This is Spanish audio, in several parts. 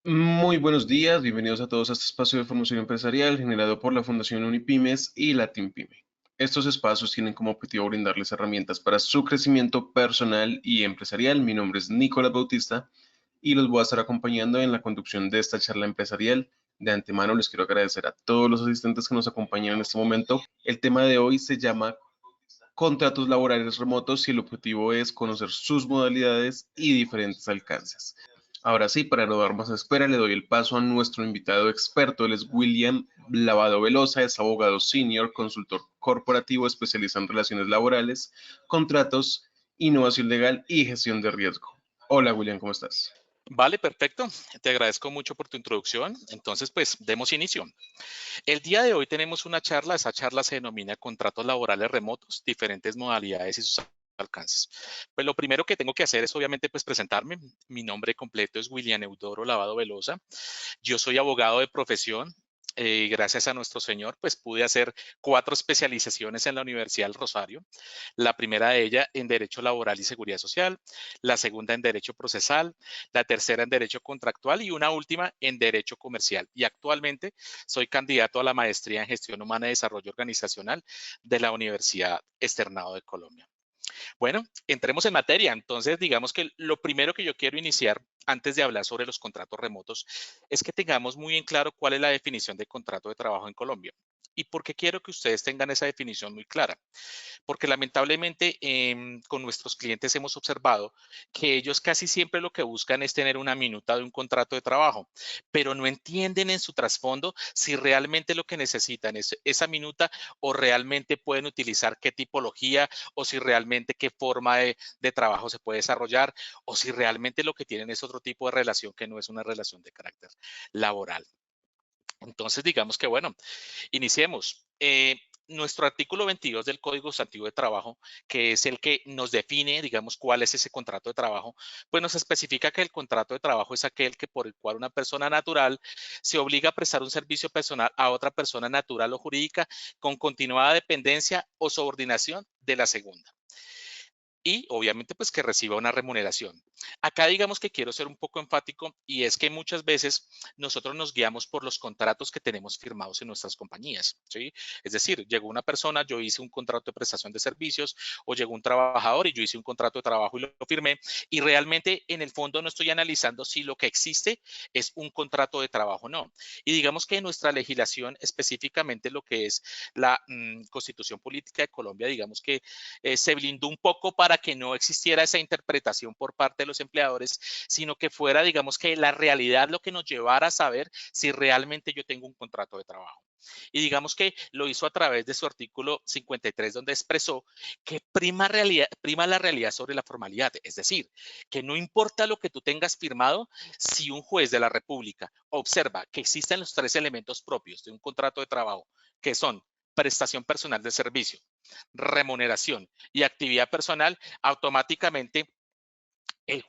Muy buenos días, bienvenidos a todos a este espacio de formación empresarial generado por la Fundación Unipymes y la Team Pyme. Estos espacios tienen como objetivo brindarles herramientas para su crecimiento personal y empresarial. Mi nombre es Nicolás Bautista y los voy a estar acompañando en la conducción de esta charla empresarial. De antemano les quiero agradecer a todos los asistentes que nos acompañan en este momento. El tema de hoy se llama contratos laborales remotos y el objetivo es conocer sus modalidades y diferentes alcances. Ahora sí, para no dar más espera, le doy el paso a nuestro invitado experto. Él es William Lavado Velosa, es abogado senior, consultor corporativo, especialista en relaciones laborales, contratos, innovación legal y gestión de riesgo. Hola William, ¿cómo estás? Vale, perfecto. Te agradezco mucho por tu introducción. Entonces, pues, demos inicio. El día de hoy tenemos una charla. Esa charla se denomina Contratos Laborales Remotos, diferentes modalidades y sus alcances. Pues lo primero que tengo que hacer es obviamente pues presentarme. Mi nombre completo es William Eudoro Lavado Velosa. Yo soy abogado de profesión. Gracias a nuestro Señor, pues pude hacer 4 especializaciones en la Universidad del Rosario. La primera de ellas en Derecho Laboral y Seguridad Social, la segunda en Derecho Procesal, la tercera en Derecho Contractual y una última en Derecho Comercial. Y actualmente soy candidato a la maestría en Gestión Humana y Desarrollo Organizacional de la Universidad Externado de Colombia. Bueno, entremos en materia. Entonces, digamos que lo primero que yo quiero iniciar antes de hablar sobre los contratos remotos es que tengamos muy en claro cuál es la definición de contrato de trabajo en Colombia. ¿Y por qué quiero que ustedes tengan esa definición muy clara? Porque lamentablemente con nuestros clientes hemos observado que ellos casi siempre lo que buscan es tener una minuta de un contrato de trabajo, pero no entienden en su trasfondo si realmente lo que necesitan es esa minuta o realmente pueden utilizar qué tipología o si realmente qué forma de trabajo se puede desarrollar o si realmente lo que tienen es otro tipo de relación que no es una relación de carácter laboral. Entonces, digamos que, bueno, iniciemos. Nuestro artículo 22 del Código Sustantivo de Trabajo, que es el que nos define, digamos, cuál es ese contrato de trabajo, pues nos especifica que el contrato de trabajo es aquel que por el cual una persona natural se obliga a prestar un servicio personal a otra persona natural o jurídica con continuada dependencia o subordinación de la segunda y obviamente pues que reciba una remuneración. Acá digamos que quiero ser un poco enfático y es que muchas veces nosotros nos guiamos por los contratos que tenemos firmados en nuestras compañías, ¿sí? Es decir, llegó una persona, yo hice un contrato de prestación de servicios o llegó un trabajador y yo hice un contrato de trabajo y lo firmé y realmente en el fondo no estoy analizando si lo que existe es un contrato de trabajo o no. Y digamos que nuestra legislación, específicamente lo que es la Constitución Política de Colombia, digamos que se blindó un poco para que no existiera esa interpretación por parte de los empleadores, sino que fuera, digamos que la realidad lo que nos llevara a saber si realmente yo tengo un contrato de trabajo. Y digamos que lo hizo a través de su artículo 53, donde expresó que prima la realidad sobre la formalidad. Es decir, que no importa lo que tú tengas firmado, si un juez de la República observa que existen los 3 elementos propios de un contrato de trabajo, que son prestación personal de servicio, remuneración y actividad personal, automáticamente un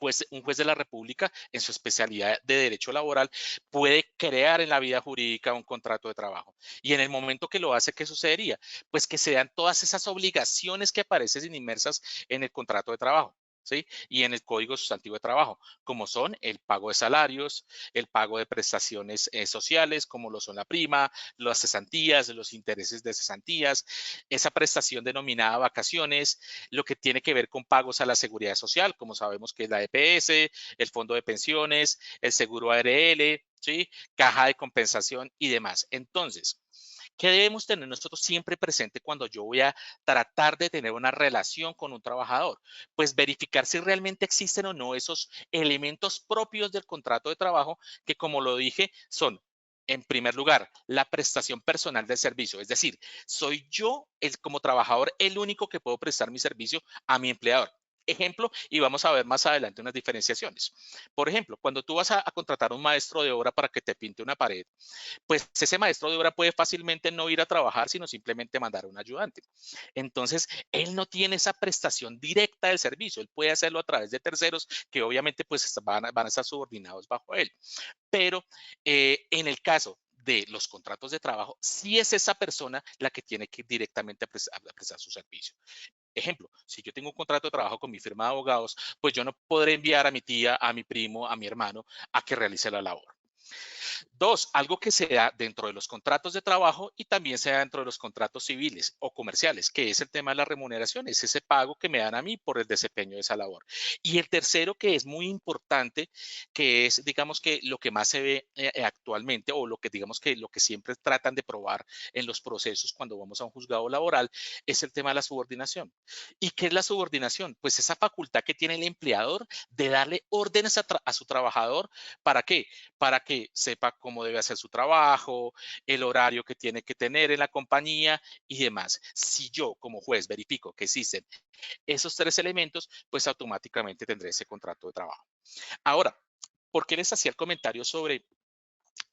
juez de la República, en su especialidad de derecho laboral, puede crear en la vida jurídica un contrato de trabajo. Y en el momento que lo hace, ¿qué sucedería? Pues que se dan todas esas obligaciones que aparecen inmersas en el contrato de trabajo. ¿Sí? Y en el Código Sustantivo de Trabajo, como son el pago de salarios, el pago de prestaciones sociales, como lo son la prima, las cesantías, los intereses de cesantías, esa prestación denominada vacaciones, lo que tiene que ver con pagos a la seguridad social, como sabemos que es la EPS, el fondo de pensiones, el seguro ARL, ¿sí? Caja de compensación y demás. Entonces, ¿qué debemos tener nosotros siempre presente cuando yo voy a tratar de tener una relación con un trabajador? Pues verificar si realmente existen o no esos elementos propios del contrato de trabajo que, como lo dije, son en primer lugar, la prestación personal del servicio, es decir, soy yo como trabajador el único que puedo prestar mi servicio a mi empleador. Ejemplo, y vamos a ver más adelante unas diferenciaciones. Por ejemplo, cuando tú vas a contratar a un maestro de obra para que te pinte una pared, pues ese maestro de obra puede fácilmente no ir a trabajar, sino simplemente mandar a un ayudante. Entonces, él no tiene esa prestación directa del servicio, él puede hacerlo a través de terceros que obviamente pues van a estar subordinados bajo él. Pero en el caso de los contratos de trabajo, sí es esa persona la que tiene que ir directamente a prestar su servicio. Ejemplo, si yo tengo un contrato de trabajo con mi firma de abogados, pues yo no podré enviar a mi tía, a mi primo, a mi hermano a que realice la labor. Dos, algo que sea dentro de los contratos de trabajo y también sea dentro de los contratos civiles o comerciales, que es el tema de la remuneración, es ese pago que me dan a mí por el desempeño de esa labor. Y el tercero, que es muy importante, que es, digamos que lo que más se ve actualmente o lo que digamos que lo que siempre tratan de probar en los procesos cuando vamos a un juzgado laboral, es el tema de la subordinación. ¿Y qué es la subordinación? Pues esa facultad que tiene el empleador de darle órdenes a su trabajador. ¿Para qué? Para que sepa cómo debe hacer su trabajo, el horario que tiene que tener en la compañía y demás. Si yo como juez verifico que existen esos tres elementos, pues automáticamente tendré ese contrato de trabajo. Ahora, ¿por qué les hacía el comentario sobre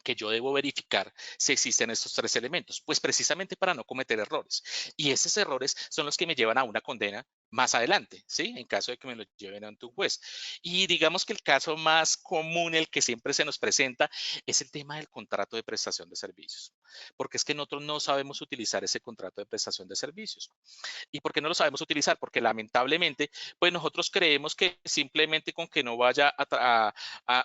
que yo debo verificar si existen estos tres elementos? Pues precisamente para no cometer errores. Y esos errores son los que me llevan a una condena más adelante, ¿sí? En caso de que me lo lleven ante un juez. Y digamos que el caso más común, el que siempre se nos presenta, es el tema del contrato de prestación de servicios. Porque es que nosotros no sabemos utilizar ese contrato de prestación de servicios. ¿Y por qué no lo sabemos utilizar? Porque lamentablemente, pues nosotros creemos que simplemente con que no vaya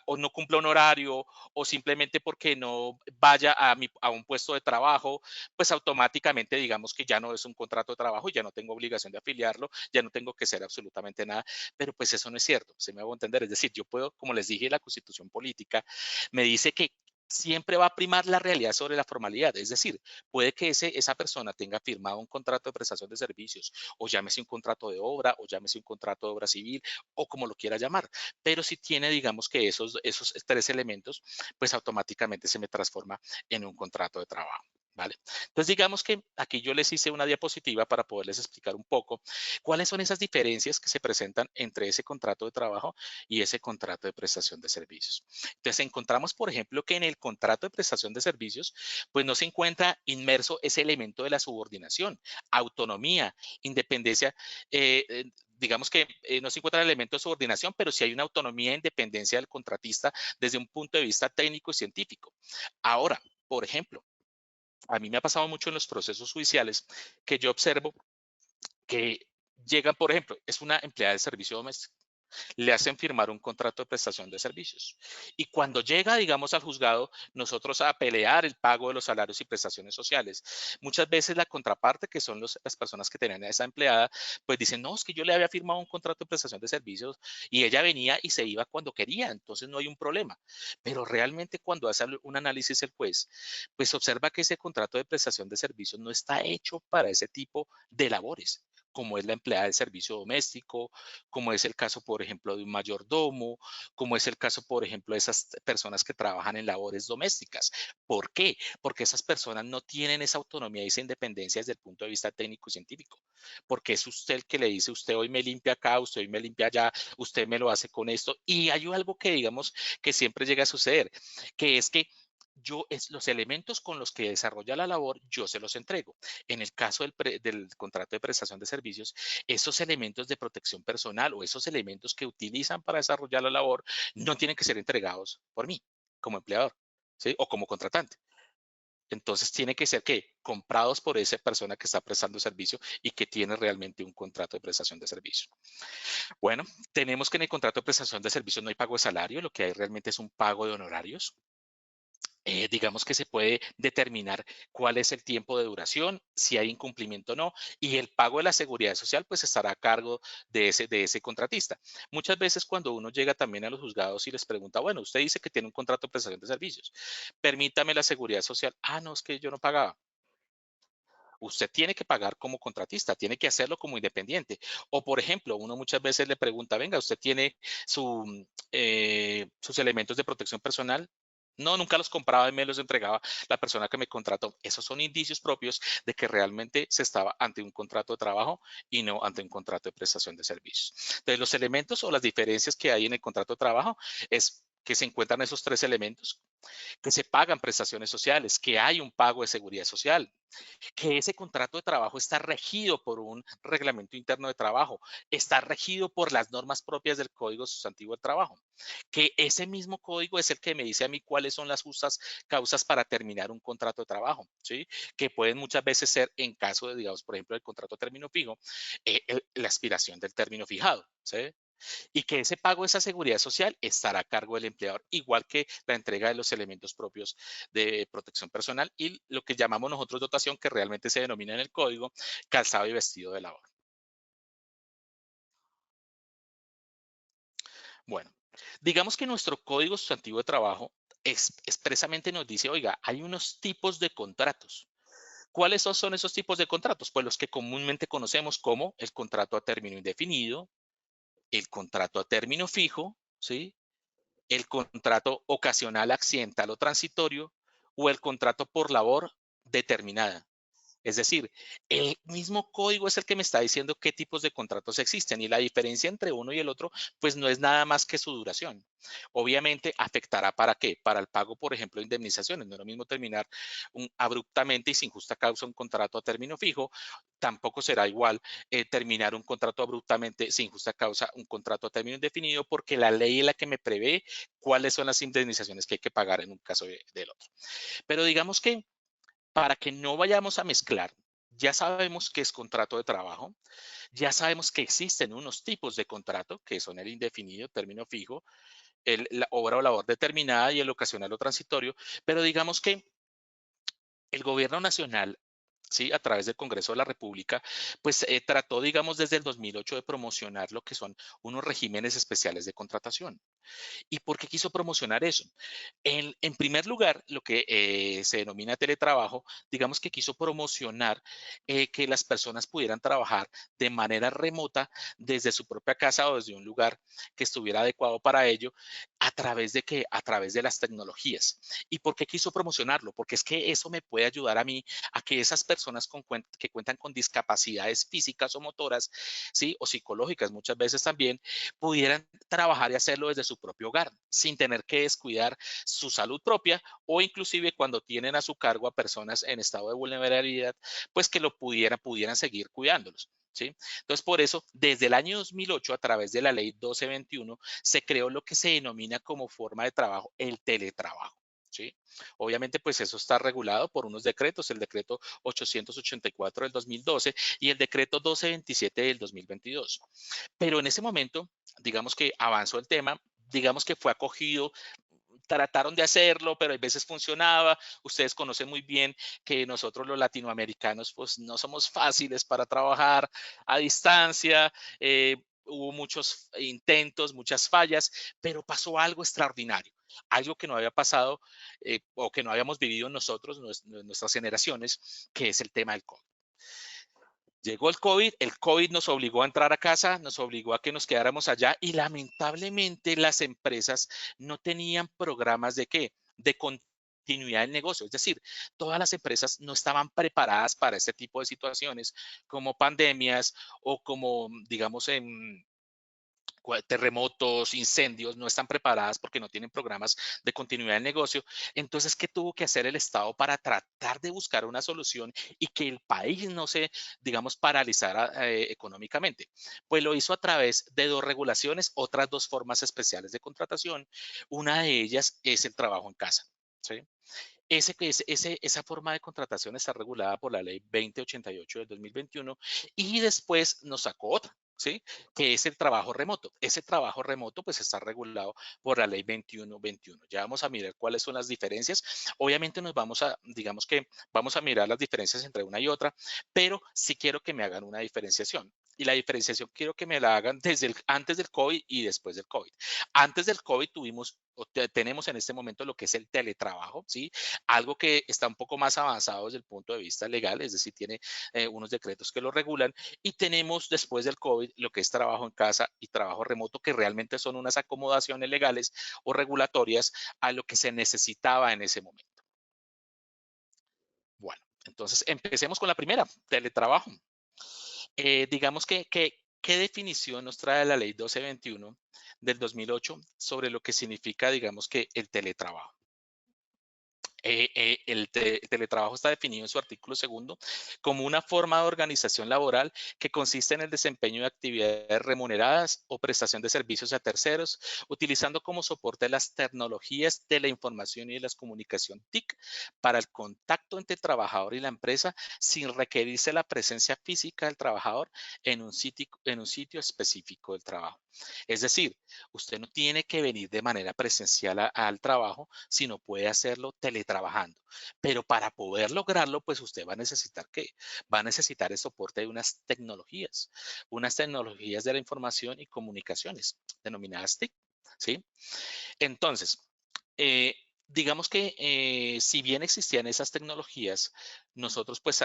o no cumpla un horario o simplemente porque no vaya a un puesto de trabajo, pues automáticamente digamos que ya no es un contrato de trabajo y ya no tengo obligación de afiliarlo, ya no tengo que hacer absolutamente nada, pero pues eso no es cierto, se me va a entender, es decir, yo puedo, como les dije, la Constitución política me dice que siempre va a primar la realidad sobre la formalidad, es decir, puede que esa persona tenga firmado un contrato de prestación de servicios o llámese un contrato de obra o llámese un contrato de obra civil o como lo quiera llamar, pero si tiene, digamos que esos tres elementos, pues automáticamente se me transforma en un contrato de trabajo. ¿Vale? Entonces, digamos que aquí yo les hice una diapositiva para poderles explicar un poco cuáles son esas diferencias que se presentan entre ese contrato de trabajo y ese contrato de prestación de servicios. Entonces, encontramos, por ejemplo, que en el contrato de prestación de servicios, pues no se encuentra inmerso ese elemento de la subordinación, autonomía, independencia. Digamos que no se encuentra el elemento de subordinación, pero sí hay una autonomía e independencia del contratista desde un punto de vista técnico y científico. Ahora, por ejemplo, a mí me ha pasado mucho en los procesos judiciales que yo observo que llegan, por ejemplo, es una empleada de servicio doméstico, le hacen firmar un contrato de prestación de servicios. Y cuando llega, digamos, al juzgado, nosotros a pelear el pago de los salarios y prestaciones sociales, muchas veces la contraparte, que son las personas que tenían a esa empleada, pues dicen, no, es que yo le había firmado un contrato de prestación de servicios y ella venía y se iba cuando quería, entonces no hay un problema. Pero realmente cuando hace un análisis el juez, pues observa que ese contrato de prestación de servicios no está hecho para ese tipo de labores, como es la empleada de servicio doméstico, como es el caso, por ejemplo, de un mayordomo, como es el caso, por ejemplo, de esas personas que trabajan en labores domésticas. ¿Por qué? Porque esas personas no tienen esa autonomía y esa independencia desde el punto de vista técnico y científico. Porque es usted el que le dice, usted hoy me limpia acá, usted hoy me limpia allá, usted me lo hace con esto. Y hay algo que digamos que siempre llega a suceder, que es que los elementos con los que desarrolla la labor, yo se los entrego. En el caso del contrato de prestación de servicios, esos elementos de protección personal o esos elementos que utilizan para desarrollar la labor no tienen que ser entregados por mí como empleador, ¿sí? O como contratante. Entonces tiene que ser que comprados por esa persona que está prestando servicio y que tiene realmente un contrato de prestación de servicio. Bueno, tenemos que en el contrato de prestación de servicio no hay pago de salario, lo que hay realmente es un pago de honorarios. Digamos que se puede determinar cuál es el tiempo de duración, si hay incumplimiento o no, y el pago de la seguridad social pues estará a cargo de ese contratista. Muchas veces cuando uno llega también a los juzgados y les pregunta, bueno, usted dice que tiene un contrato de prestación de servicios, permítame la seguridad social. Ah, no, es que yo no pagaba. Usted tiene que pagar como contratista, tiene que hacerlo como independiente. O, por ejemplo, uno muchas veces le pregunta, venga, ¿usted tiene sus elementos de protección personal? No, nunca los compraba y me los entregaba la persona que me contrató. Esos son indicios propios de que realmente se estaba ante un contrato de trabajo y no ante un contrato de prestación de servicios. Entonces, los elementos o las diferencias que hay en el contrato de trabajo es que se encuentran esos tres elementos, que se pagan prestaciones sociales, que hay un pago de seguridad social, que ese contrato de trabajo está regido por un reglamento interno de trabajo, está regido por las normas propias del Código Sustantivo del Trabajo, que ese mismo código es el que me dice a mí cuáles son las justas causas para terminar un contrato de trabajo, ¿sí? Que pueden muchas veces ser, en caso de, digamos, por ejemplo, el contrato a término fijo, la expiración del término fijado, ¿sí? y que ese pago de esa seguridad social estará a cargo del empleador, igual que la entrega de los elementos propios de protección personal y lo que llamamos nosotros dotación, que realmente se denomina en el código calzado y vestido de labor. Bueno, digamos que nuestro código sustantivo de trabajo expresamente nos dice, oiga, hay unos tipos de contratos. ¿Cuáles son esos tipos de contratos? Pues los que comúnmente conocemos como el contrato a término indefinido, el contrato a término fijo, ¿sí? El contrato ocasional, accidental o transitorio, o el contrato por labor determinada. Es decir, el mismo código es el que me está diciendo qué tipos de contratos existen y la diferencia entre uno y el otro, pues no es nada más que su duración. Obviamente afectará para qué? Para el pago, por ejemplo, de indemnizaciones. No es lo mismo terminar abruptamente y sin justa causa un contrato a término fijo. Tampoco será igual terminar un contrato abruptamente sin justa causa, un contrato a término indefinido, porque la ley es la que me prevé cuáles son las indemnizaciones que hay que pagar en un caso del otro. Pero digamos que para que no vayamos a mezclar, ya sabemos que es contrato de trabajo, ya sabemos que existen unos tipos de contrato, que son el indefinido, término fijo, la obra o labor determinada y el ocasional o transitorio, pero digamos que el gobierno nacional, sí, a través del Congreso de la República, pues trató, digamos, desde el 2008 de promocionar lo que son unos regímenes especiales de contratación. ¿Y por qué quiso promocionar eso? En primer lugar, lo que se denomina teletrabajo, digamos que quiso promocionar que las personas pudieran trabajar de manera remota desde su propia casa o desde un lugar que estuviera adecuado para ello, a través de que a través de las tecnologías. ¿Y por qué quiso promocionarlo? Porque es que eso me puede ayudar a mí a que esas personas que cuentan con discapacidades físicas o motoras, sí, o psicológicas muchas veces también, pudieran trabajar y hacerlo desde su propio hogar, sin tener que descuidar su salud propia o inclusive cuando tienen a su cargo a personas en estado de vulnerabilidad, pues que pudieran seguir cuidándolos. ¿Sí? Entonces, por eso, desde el año 2008, a través de la ley 1221, se creó lo que se denomina como forma de trabajo el teletrabajo. ¿Sí? Obviamente, pues eso está regulado por unos decretos, el decreto 884 del 2012 y el decreto 1227 del 2022. Pero en ese momento, digamos que avanzó el tema, digamos que fue acogido, trataron de hacerlo, pero a veces funcionaba. Ustedes conocen muy bien que nosotros los latinoamericanos pues no somos fáciles para trabajar a distancia. Hubo muchos intentos, muchas fallas, pero pasó algo extraordinario, algo que no había pasado o que no habíamos vivido nosotros, nuestras generaciones, que es el tema del COVID. Llegó el COVID nos obligó a entrar a casa, nos obligó a que nos quedáramos allá y lamentablemente las empresas no tenían programas de qué, de continuidad del negocio. Es decir, todas las empresas no estaban preparadas para este tipo de situaciones como pandemias o como, digamos, en terremotos, incendios, no están preparadas porque no tienen programas de continuidad del negocio. Entonces, ¿qué tuvo que hacer el Estado para tratar de buscar una solución y que el país no se, digamos, paralizara económicamente? Pues lo hizo a través de dos regulaciones, otras dos formas especiales de contratación. Una de ellas es el trabajo en casa. ¿Sí? Esa forma de contratación está regulada por la ley 2088 del 2021 y después nos sacó otra, ¿sí? Que es el trabajo remoto. Ese trabajo remoto pues está regulado por la ley 2121. Ya vamos a mirar cuáles son las diferencias. Obviamente digamos que vamos a mirar las diferencias entre una y otra, pero sí quiero que me hagan una diferenciación. Y la diferenciación quiero que me la hagan antes del COVID y después del COVID. Antes del COVID tenemos en este momento lo que es el teletrabajo, ¿sí? Algo que está un poco más avanzado desde el punto de vista legal, es decir, tiene unos decretos que lo regulan, y tenemos después del COVID lo que es trabajo en casa y trabajo remoto, que realmente son unas acomodaciones legales o regulatorias a lo que se necesitaba en ese momento. Bueno, entonces empecemos con la primera, teletrabajo. Digamos ¿qué definición nos trae la ley 1221 del 2008 sobre lo que significa, digamos que el teletrabajo? El teletrabajo está definido en su artículo segundo como una forma de organización laboral que consiste en el desempeño de actividades remuneradas o prestación de servicios a terceros, utilizando como soporte las tecnologías de la información y de las comunicación TIC para el contacto entre el trabajador y la empresa sin requerirse la presencia física del trabajador en un sitio específico del trabajo. Es decir, usted no tiene que venir de manera presencial al trabajo, sino puede hacerlo teletrabajando. Pero para poder lograrlo, pues usted va a necesitar ¿qué? Va a necesitar el soporte de unas tecnologías de la información y comunicaciones, denominadas TIC, ¿sí? Entonces, eh, digamos que si bien existían esas tecnologías, nosotros pues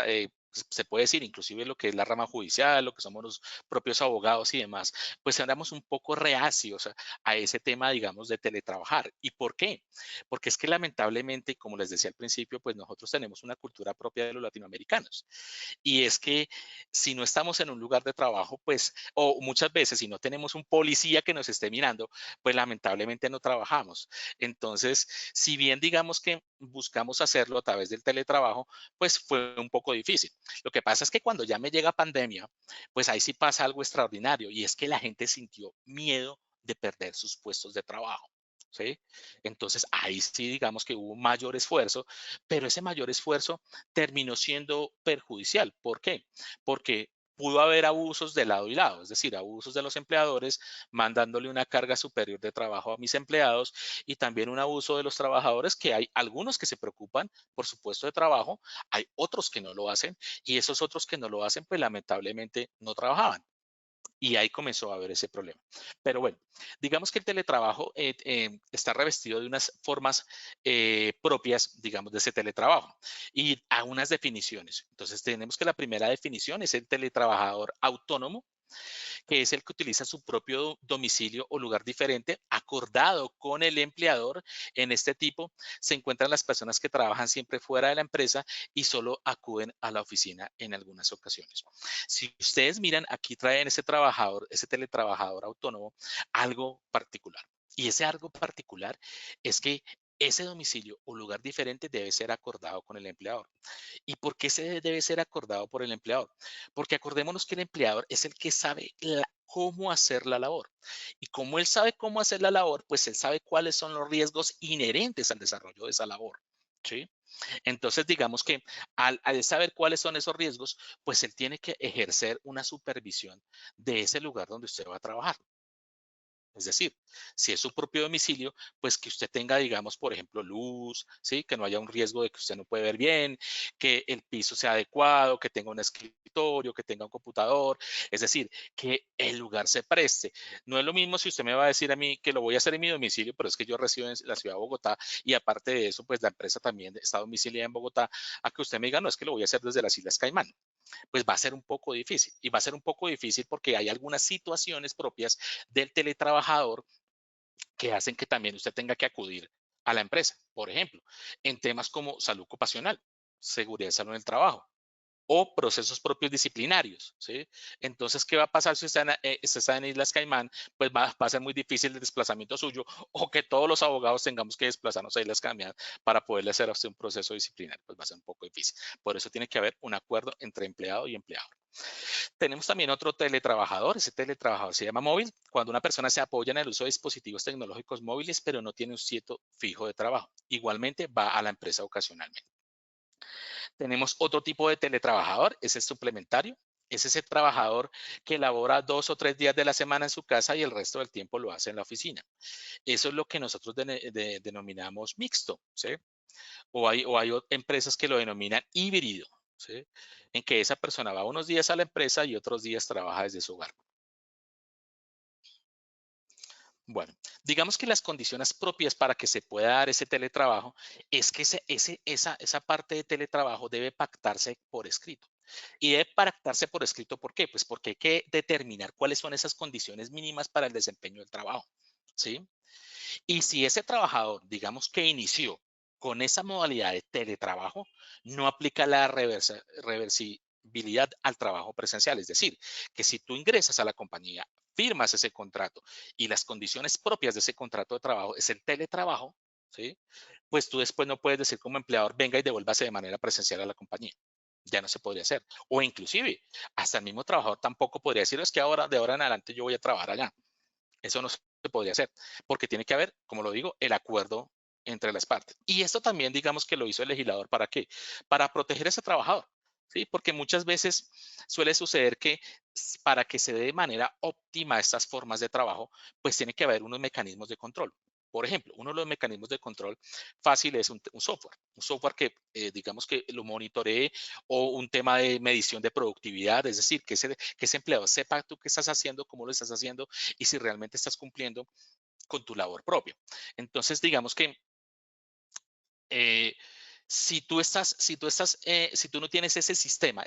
se puede decir, inclusive lo que es la rama judicial, lo que somos los propios abogados y demás, pues éramos un poco reacios a ese tema, digamos, de teletrabajar. ¿Y por qué? Porque es que lamentablemente, como les decía al principio, pues nosotros tenemos una cultura propia de los latinoamericanos. Y es que si no estamos en un lugar de trabajo, pues, o muchas veces si no tenemos un policía que nos esté mirando, pues lamentablemente no trabajamos. Entonces, si bien digamos que buscamos hacerlo a través del teletrabajo, pues fue un poco difícil. Lo que pasa es que cuando ya me llega pandemia, pues ahí sí pasa algo extraordinario y es que la gente sintió miedo de perder sus puestos de trabajo. ¿Sí? Entonces ahí sí digamos que hubo un mayor esfuerzo, pero ese mayor esfuerzo terminó siendo perjudicial. ¿Por qué? Porque pudo haber abusos de lado y lado, es decir, abusos de los empleadores mandándole una carga superior de trabajo a mis empleados y también un abuso de los trabajadores, que hay algunos que se preocupan por su puesto de trabajo, hay otros que no lo hacen y esos otros que no lo hacen, pues lamentablemente no trabajaban. Y ahí comenzó a haber ese problema. Pero bueno, digamos que el teletrabajo está revestido de unas formas propias, digamos, de ese teletrabajo y a unas definiciones. Entonces tenemos que la primera definición es el teletrabajador autónomo, que es el que utiliza su propio domicilio o lugar diferente, acordado con el empleador. En este tipo se encuentran las personas que trabajan siempre fuera de la empresa y solo acuden a la oficina en algunas ocasiones. Si ustedes miran, aquí traen ese trabajador, ese teletrabajador autónomo, algo particular. Y ese algo particular es que ese domicilio o lugar diferente debe ser acordado con el empleador. ¿Y por qué se debe ser acordado por el empleador? Porque acordémonos que el empleador es el que sabe cómo hacer la labor. Y como él sabe cómo hacer la labor, pues él sabe cuáles son los riesgos inherentes al desarrollo de esa labor. ¿Sí? Entonces, digamos que al saber cuáles son esos riesgos, pues él tiene que ejercer una supervisión de ese lugar donde usted va a trabajar. Es decir, si es su propio domicilio, pues que usted tenga, digamos, por ejemplo, luz, ¿sí? Que no haya un riesgo de que usted no puede ver bien, que el piso sea adecuado, que tenga un escritorio, que tenga un computador, es decir, que el lugar se preste. No es lo mismo si usted me va a decir a mí que lo voy a hacer en mi domicilio, pero es que yo resido en la ciudad de Bogotá y aparte de eso, pues la empresa también está domiciliada en Bogotá, a que usted me diga, no, es que lo voy a hacer desde las Islas Caimán, pues va a ser un poco difícil. Y va a ser un poco difícil porque hay algunas situaciones propias del teletrabajador que hacen que también usted tenga que acudir a la empresa. Por ejemplo, en temas como salud ocupacional, seguridad y salud en el trabajo o procesos propios disciplinarios, ¿sí? Entonces, ¿qué va a pasar si usted está en Islas Caimán? Pues va a ser muy difícil el desplazamiento suyo o que todos los abogados tengamos que desplazarnos a Islas Caimán para poderle hacer a usted un proceso disciplinario, pues va a ser un poco difícil. Por eso tiene que haber un acuerdo entre empleado y empleador. Tenemos también otro teletrabajador, ese teletrabajador se llama móvil, cuando una persona se apoya en el uso de dispositivos tecnológicos móviles, pero no tiene un sitio fijo de trabajo. Igualmente va a la empresa ocasionalmente. Tenemos otro tipo de teletrabajador, ese es suplementario. Es ese trabajador que labora 2 o 3 días de la semana en su casa y el resto del tiempo lo hace en la oficina. Eso es lo que nosotros denominamos mixto, ¿sí? O hay empresas que lo denominan híbrido, ¿sí? En que esa persona va unos días a la empresa y otros días trabaja desde su hogar. Bueno, digamos que las condiciones propias para que se pueda dar ese teletrabajo es que esa parte de teletrabajo debe pactarse por escrito. Y debe pactarse por escrito, ¿por qué? Pues porque hay que determinar cuáles son esas condiciones mínimas para el desempeño del trabajo, ¿sí? Y si ese trabajador, digamos que inició con esa modalidad de teletrabajo, no aplica la reversibilidad al trabajo presencial. Es decir, que si tú ingresas a la compañía, firmas ese contrato y las condiciones propias de ese contrato de trabajo es el teletrabajo, ¿sí? pues tú después no puedes decir como empleador, venga y devuélvase de manera presencial a la compañía. Ya no se podría hacer. O inclusive, hasta el mismo trabajador tampoco podría decir, es que ahora, de ahora en adelante yo voy a trabajar allá. Eso no se podría hacer, porque tiene que haber, como lo digo, el acuerdo entre las partes. Y esto también, digamos que lo hizo el legislador, ¿para qué? Para proteger a ese trabajador, ¿sí? Porque muchas veces suele suceder que para que se dé de manera óptima estas formas de trabajo, pues tiene que haber unos mecanismos de control. Por ejemplo, uno de los mecanismos de control fácil es un software que digamos que lo monitoree, o un tema de medición de productividad, es decir, que ese empleado sepa tú qué estás haciendo, cómo lo estás haciendo y si realmente estás cumpliendo con tu labor propia. Entonces, digamos que eh, si tú no tienes ese sistema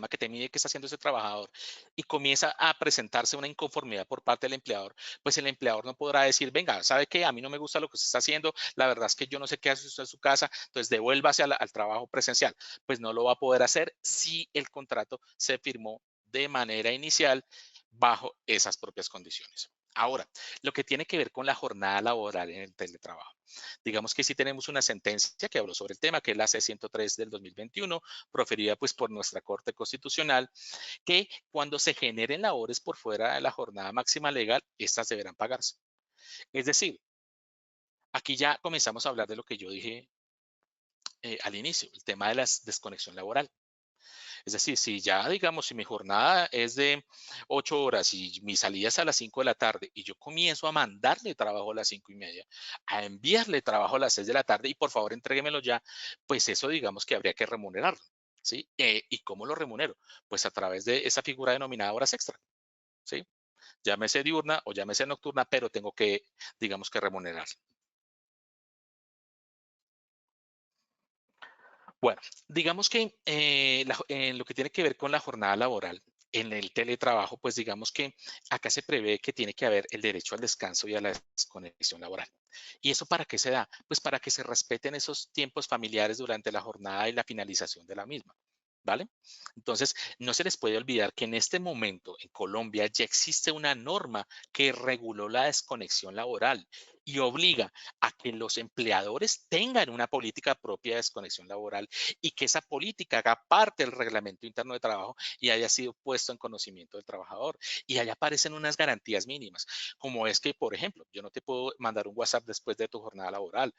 que te mide qué está haciendo ese trabajador y comienza a presentarse una inconformidad por parte del empleador, pues el empleador no podrá decir, venga, ¿sabe qué? A mí no me gusta lo que usted está haciendo, la verdad es que yo no sé qué hace usted en su casa, entonces devuélvase al trabajo presencial. Pues no lo va a poder hacer si el contrato se firmó de manera inicial bajo esas propias condiciones. Ahora, lo que tiene que ver con la jornada laboral en el teletrabajo. Digamos que sí tenemos una sentencia que habló sobre el tema, que es la C-103 del 2021, proferida pues por nuestra Corte Constitucional, que cuando se generen labores por fuera de la jornada máxima legal, estas deberán pagarse. Es decir, aquí ya comenzamos a hablar de lo que yo dije al inicio, el tema de la desconexión laboral. Es decir, si ya, digamos, si mi jornada es de 8 horas y mi salida es a las 5 de la tarde y yo comienzo a mandarle trabajo a las 5:30, a enviarle trabajo a las 6 de la tarde y por favor entréguemelo ya, pues eso digamos que habría que remunerarlo, ¿sí? ¿Y cómo lo remunero? Pues a través de esa figura denominada horas extra, ¿sí? Llámese diurna o llámese nocturna, pero tengo que, digamos que remunerar. Bueno, digamos que en lo que tiene que ver con la jornada laboral, en el teletrabajo, pues digamos que acá se prevé que tiene que haber el derecho al descanso y a la desconexión laboral. ¿Y eso para qué se da? Pues para que se respeten esos tiempos familiares durante la jornada y la finalización de la misma. ¿Vale? Entonces, no se les puede olvidar que en este momento en Colombia ya existe una norma que reguló la desconexión laboral y obliga a que los empleadores tengan una política propia de desconexión laboral y que esa política haga parte del reglamento interno de trabajo y haya sido puesto en conocimiento del trabajador. Y allá aparecen unas garantías mínimas, como es que, por ejemplo, yo no te puedo mandar un WhatsApp después de tu jornada laboral,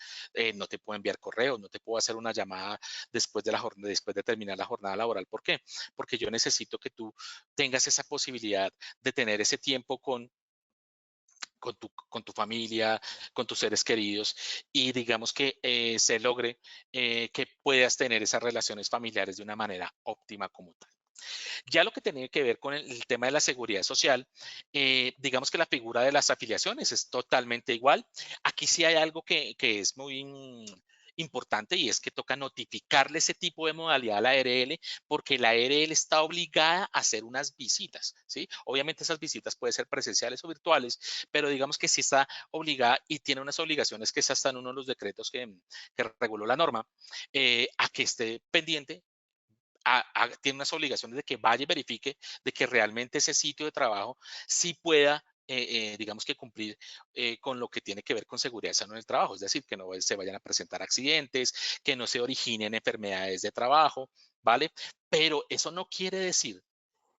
no te puedo enviar correos, no te puedo hacer una llamada después de después de terminar la jornada laboral. ¿Por qué? Porque yo necesito que tú tengas esa posibilidad de tener ese tiempo con tu familia, con tus seres queridos y digamos que se logre que puedas tener esas relaciones familiares de una manera óptima como tal. Ya lo que tiene que ver con el tema de la seguridad social, digamos que la figura de las afiliaciones es totalmente igual. Aquí sí hay algo que es muy importante y es que toca notificarle ese tipo de modalidad a la ARL porque la ARL está obligada a hacer unas visitas, ¿sí? Obviamente esas visitas pueden ser presenciales o virtuales, pero digamos que sí está obligada y tiene unas obligaciones que está en uno de los decretos que reguló la norma, a que esté pendiente tiene unas obligaciones de que vaya y verifique de que realmente ese sitio de trabajo sí pueda, digamos que cumplir con lo que tiene que ver con seguridad sano en el trabajo, es decir, que no se vayan a presentar accidentes, que no se originen enfermedades de trabajo, ¿vale? Pero eso no quiere decir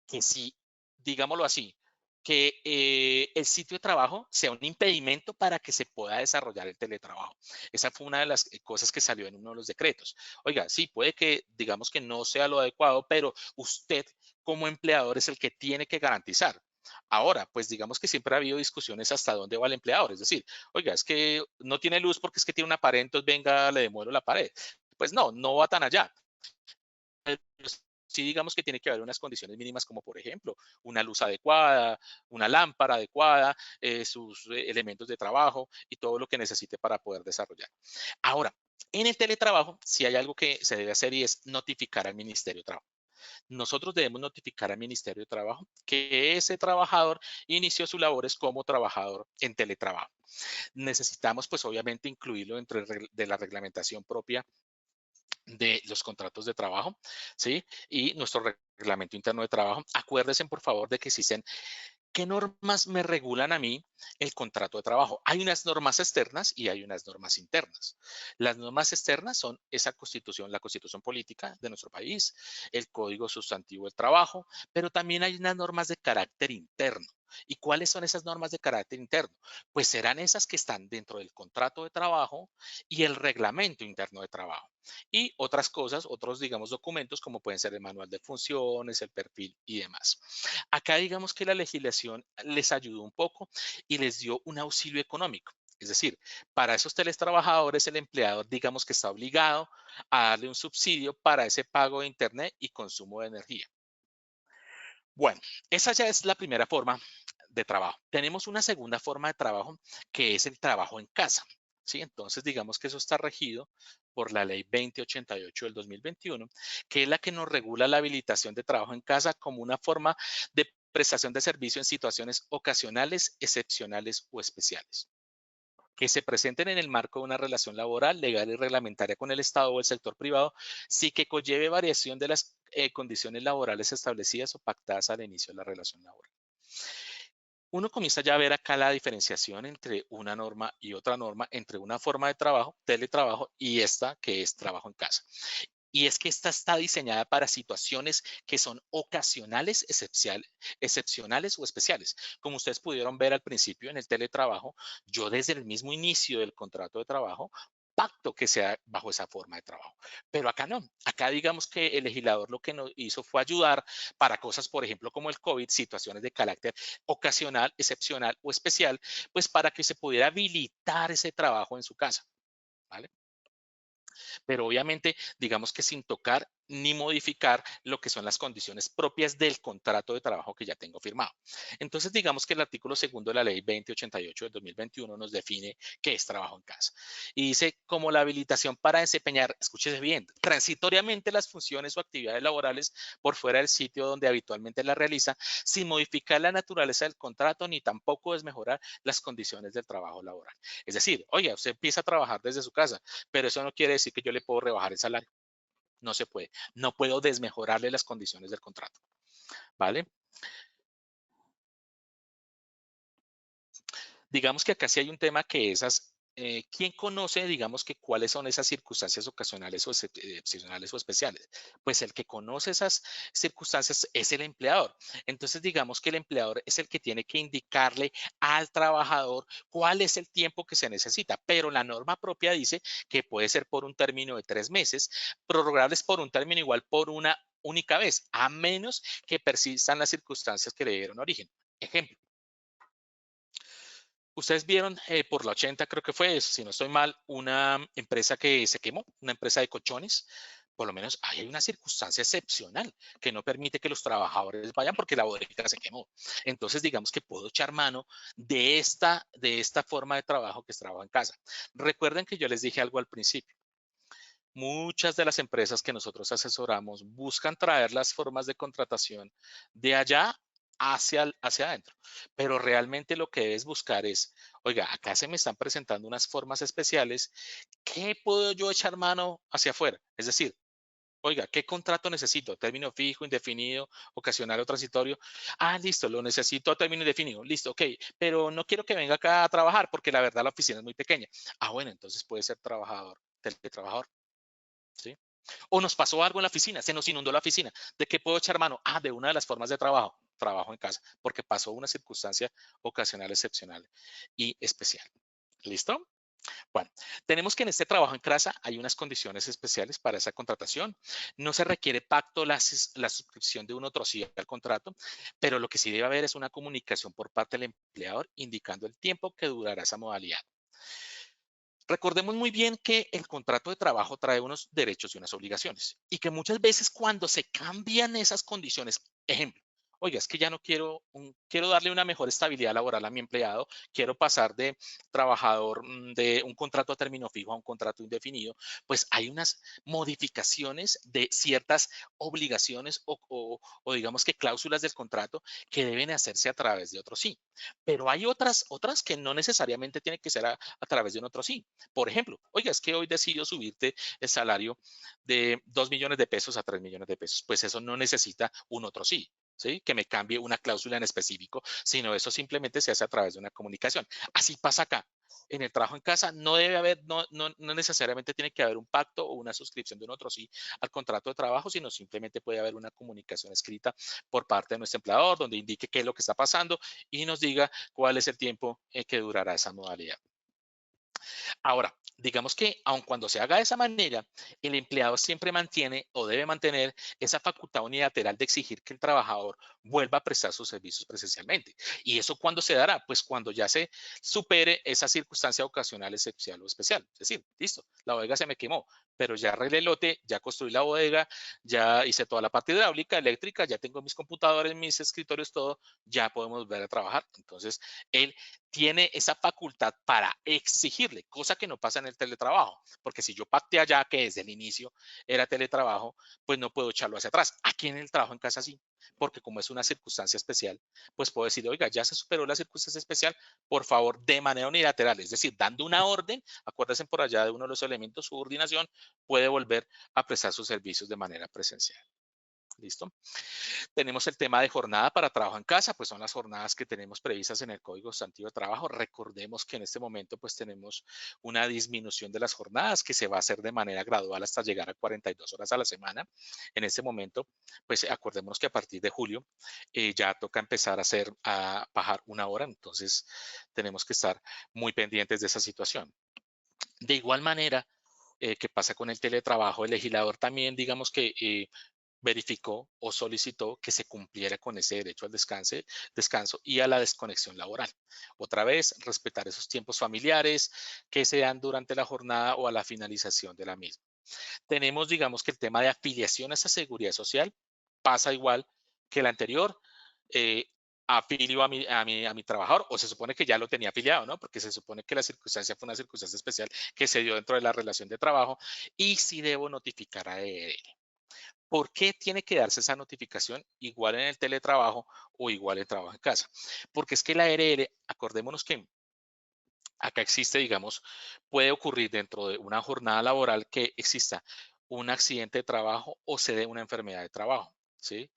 que si, digámoslo así, que el sitio de trabajo sea un impedimento para que se pueda desarrollar el teletrabajo. Esa fue una de las cosas que salió en uno de los decretos. Oiga, sí, puede que digamos que no sea lo adecuado, pero usted como empleador es el que tiene que garantizar. Ahora, pues digamos que siempre ha habido discusiones hasta dónde va el empleador. Es decir, oiga, es que no tiene luz porque es que tiene una pared, entonces venga, le demuelo la pared. Pues no, no va tan allá. Sí, digamos que tiene que haber unas condiciones mínimas como por ejemplo una luz adecuada, una lámpara adecuada, sus elementos de trabajo y todo lo que necesite para poder desarrollar. Ahora, en el teletrabajo, si hay algo que se debe hacer y es notificar al Ministerio de Trabajo. Nosotros debemos notificar al Ministerio de Trabajo que ese trabajador inició sus labores como trabajador en teletrabajo. Necesitamos, pues obviamente, incluirlo dentro de la reglamentación propia de los contratos de trabajo, ¿sí? Y nuestro reglamento interno de trabajo. Acuérdense, por favor, de que existen ¿Qué normas me regulan a mí el contrato de trabajo? Hay unas normas externas y hay unas normas internas. Las normas externas son esa constitución, la constitución política de nuestro país, el código sustantivo del trabajo, pero también hay unas normas de carácter interno. ¿Y cuáles son esas normas de carácter interno? Pues serán esas que están dentro del contrato de trabajo y el reglamento interno de trabajo. Y otras cosas, otros, digamos, documentos como pueden ser el manual de funciones, el perfil y demás. Acá digamos que la legislación les ayudó un poco y les dio un auxilio económico. Es decir, para esos teletrabajadores, el empleador, digamos que está obligado a darle un subsidio para ese pago de Internet y consumo de energía. Bueno, esa ya es la primera forma de trabajo. Tenemos una segunda forma de trabajo que es el trabajo en casa. ¿Sí? Entonces, digamos que eso está regido por la ley 2088 del 2021, que es la que nos regula la habilitación de trabajo en casa como una forma de prestación de servicio en situaciones ocasionales, excepcionales o especiales que se presenten en el marco de una relación laboral, legal y reglamentaria con el Estado o el sector privado, sí que conlleve variación de las condiciones laborales establecidas o pactadas al inicio de la relación laboral. Uno comienza ya a ver acá la diferenciación entre una norma y otra norma, entre una forma de trabajo, teletrabajo, y esta que es trabajo en casa. Y es que esta está diseñada para situaciones que son ocasionales, excepcionales o especiales. Como ustedes pudieron ver al principio en el teletrabajo, yo desde el mismo inicio del contrato de trabajo pacto que sea bajo esa forma de trabajo. Pero acá no. Acá digamos que el legislador lo que nos hizo fue ayudar para cosas, por ejemplo, como el COVID, situaciones de carácter ocasional, excepcional o especial, pues para que se pudiera habilitar ese trabajo en su casa. ¿Vale? Pero obviamente, digamos que sin tocar ni modificar lo que son las condiciones propias del contrato de trabajo que ya tengo firmado. Entonces, digamos que el artículo segundo de la ley 2088 del 2021 nos define qué es trabajo en casa. Y dice, como la habilitación para desempeñar, escúchese bien, transitoriamente las funciones o actividades laborales por fuera del sitio donde habitualmente las realiza, sin modificar la naturaleza del contrato ni tampoco desmejorar las condiciones del trabajo laboral. Es decir, oye, usted empieza a trabajar desde su casa, pero eso no quiere decir que yo le puedo rebajar el salario. No se puede. No puedo desmejorarle las condiciones del contrato. ¿Vale? Digamos que acá sí hay un tema que esas, ¿quién conoce, digamos que cuáles son esas circunstancias ocasionales o excepcionales o especiales? Pues el que conoce esas circunstancias es el empleador. Entonces, digamos que el empleador es el que tiene que indicarle al trabajador cuál es el tiempo que se necesita, pero la norma propia dice que puede ser por un término de 3 meses, prorrogables por un término igual por una única vez, a menos que persistan las circunstancias que le dieron origen. Ejemplo. Ustedes vieron por la 80, creo que fue, si no estoy mal, una empresa que se quemó, una empresa de colchones. Por lo menos ahí hay una circunstancia excepcional que no permite que los trabajadores vayan porque la bodega se quemó. Entonces, digamos que puedo echar mano de esta forma de trabajo que es trabajo en casa. Recuerden que yo les dije algo al principio. Muchas de las empresas que nosotros asesoramos buscan traer las formas de contratación de allá hacia adentro, pero realmente lo que debes buscar es, oiga, acá se me están presentando unas formas especiales, ¿qué puedo yo echar mano hacia afuera? Es decir, oiga, ¿qué contrato necesito? ¿Término fijo, indefinido, ocasional o transitorio? Ah, listo, lo necesito a término indefinido. Listo, ok, pero no quiero que venga acá a trabajar porque la verdad la oficina es muy pequeña. Ah, bueno, entonces puede ser trabajador, teletrabajador. ¿Sí? O nos pasó algo en la oficina, se nos inundó la oficina. ¿De qué puedo echar mano? Ah, de una de las formas de trabajo, trabajo en casa, porque pasó una circunstancia ocasional, excepcional y especial. ¿Listo? Bueno, tenemos que en este trabajo en casa hay unas condiciones especiales para esa contratación. No se requiere pacto la suscripción de un otro sí al contrato, pero lo que sí debe haber es una comunicación por parte del empleador indicando el tiempo que durará esa modalidad. Recordemos muy bien que el contrato de trabajo trae unos derechos y unas obligaciones y que muchas veces cuando se cambian esas condiciones, ejemplo, oiga, es que ya no quiero darle una mejor estabilidad laboral a mi empleado, quiero pasar de trabajador de un contrato a término fijo a un contrato indefinido, pues hay unas modificaciones de ciertas obligaciones o digamos que cláusulas del contrato que deben hacerse a través de otro sí. Pero hay otras que no necesariamente tienen que ser a través de un otro sí. Por ejemplo, oiga, es que hoy decido subirte el salario de 2 millones de pesos a 3 millones de pesos. Pues eso no necesita un otro sí. ¿sí? Que me cambie una cláusula en específico, sino eso simplemente se hace a través de una comunicación. Así pasa acá. En el trabajo en casa no debe haber, no necesariamente tiene que haber un pacto o una suscripción de un otro sí al contrato de trabajo, sino simplemente puede haber una comunicación escrita por parte de nuestro empleador donde indique qué es lo que está pasando y nos diga cuál es el tiempo que durará esa modalidad. Ahora, digamos que aun cuando se haga de esa manera, el empleado siempre mantiene o debe mantener esa facultad unilateral de exigir que el trabajador vuelva a prestar sus servicios presencialmente. ¿Y eso cuándo se dará? Pues cuando ya se supere esa circunstancia ocasional, excepcional o especial. Es decir, listo, la bodega se me quemó, pero ya arreglé el lote, ya construí la bodega, ya hice toda la parte hidráulica, eléctrica, ya tengo mis computadores, mis escritorios, todo, ya podemos volver a trabajar. Entonces, él tiene esa facultad para exigirle, cosa que no pasa en el teletrabajo, porque si yo pacté allá que desde el inicio era teletrabajo, pues no puedo echarlo hacia atrás. Aquí en el trabajo en casa sí, porque como es una circunstancia especial, pues puedo decir, oiga, ya se superó la circunstancia especial, por favor, de manera unilateral, es decir, dando una orden, acuérdense por allá de uno de los elementos, subordinación, puede volver a prestar sus servicios de manera presencial. ¿Listo? Tenemos el tema de jornada para trabajo en casa, pues son las jornadas que tenemos previstas en el Código Sustantivo de Trabajo. Recordemos que en este momento pues tenemos una disminución de las jornadas que se va a hacer de manera gradual hasta llegar a 42 horas a la semana. En este momento, pues acordémonos que a partir de julio ya toca empezar a bajar una hora, entonces tenemos que estar muy pendientes de esa situación. De igual manera, que pasa con el teletrabajo, el legislador también, digamos que verificó o solicitó que se cumpliera con ese derecho al descanso y a la desconexión laboral. Otra vez, respetar esos tiempos familiares que se dan durante la jornada o a la finalización de la misma. Tenemos, digamos que el tema de afiliación a esa seguridad social pasa igual que el anterior. eh, Afilio a mi trabajador, o se supone que ya lo tenía afiliado, ¿no? Porque se supone que la circunstancia fue una circunstancia especial que se dio dentro de la relación de trabajo y si debo notificar a él. ¿Por qué tiene que darse esa notificación igual en el teletrabajo o igual en trabajo en casa? Porque es que la ARL, acordémonos que acá existe, digamos, puede ocurrir dentro de una jornada laboral que exista un accidente de trabajo o se dé una enfermedad de trabajo, ¿sí?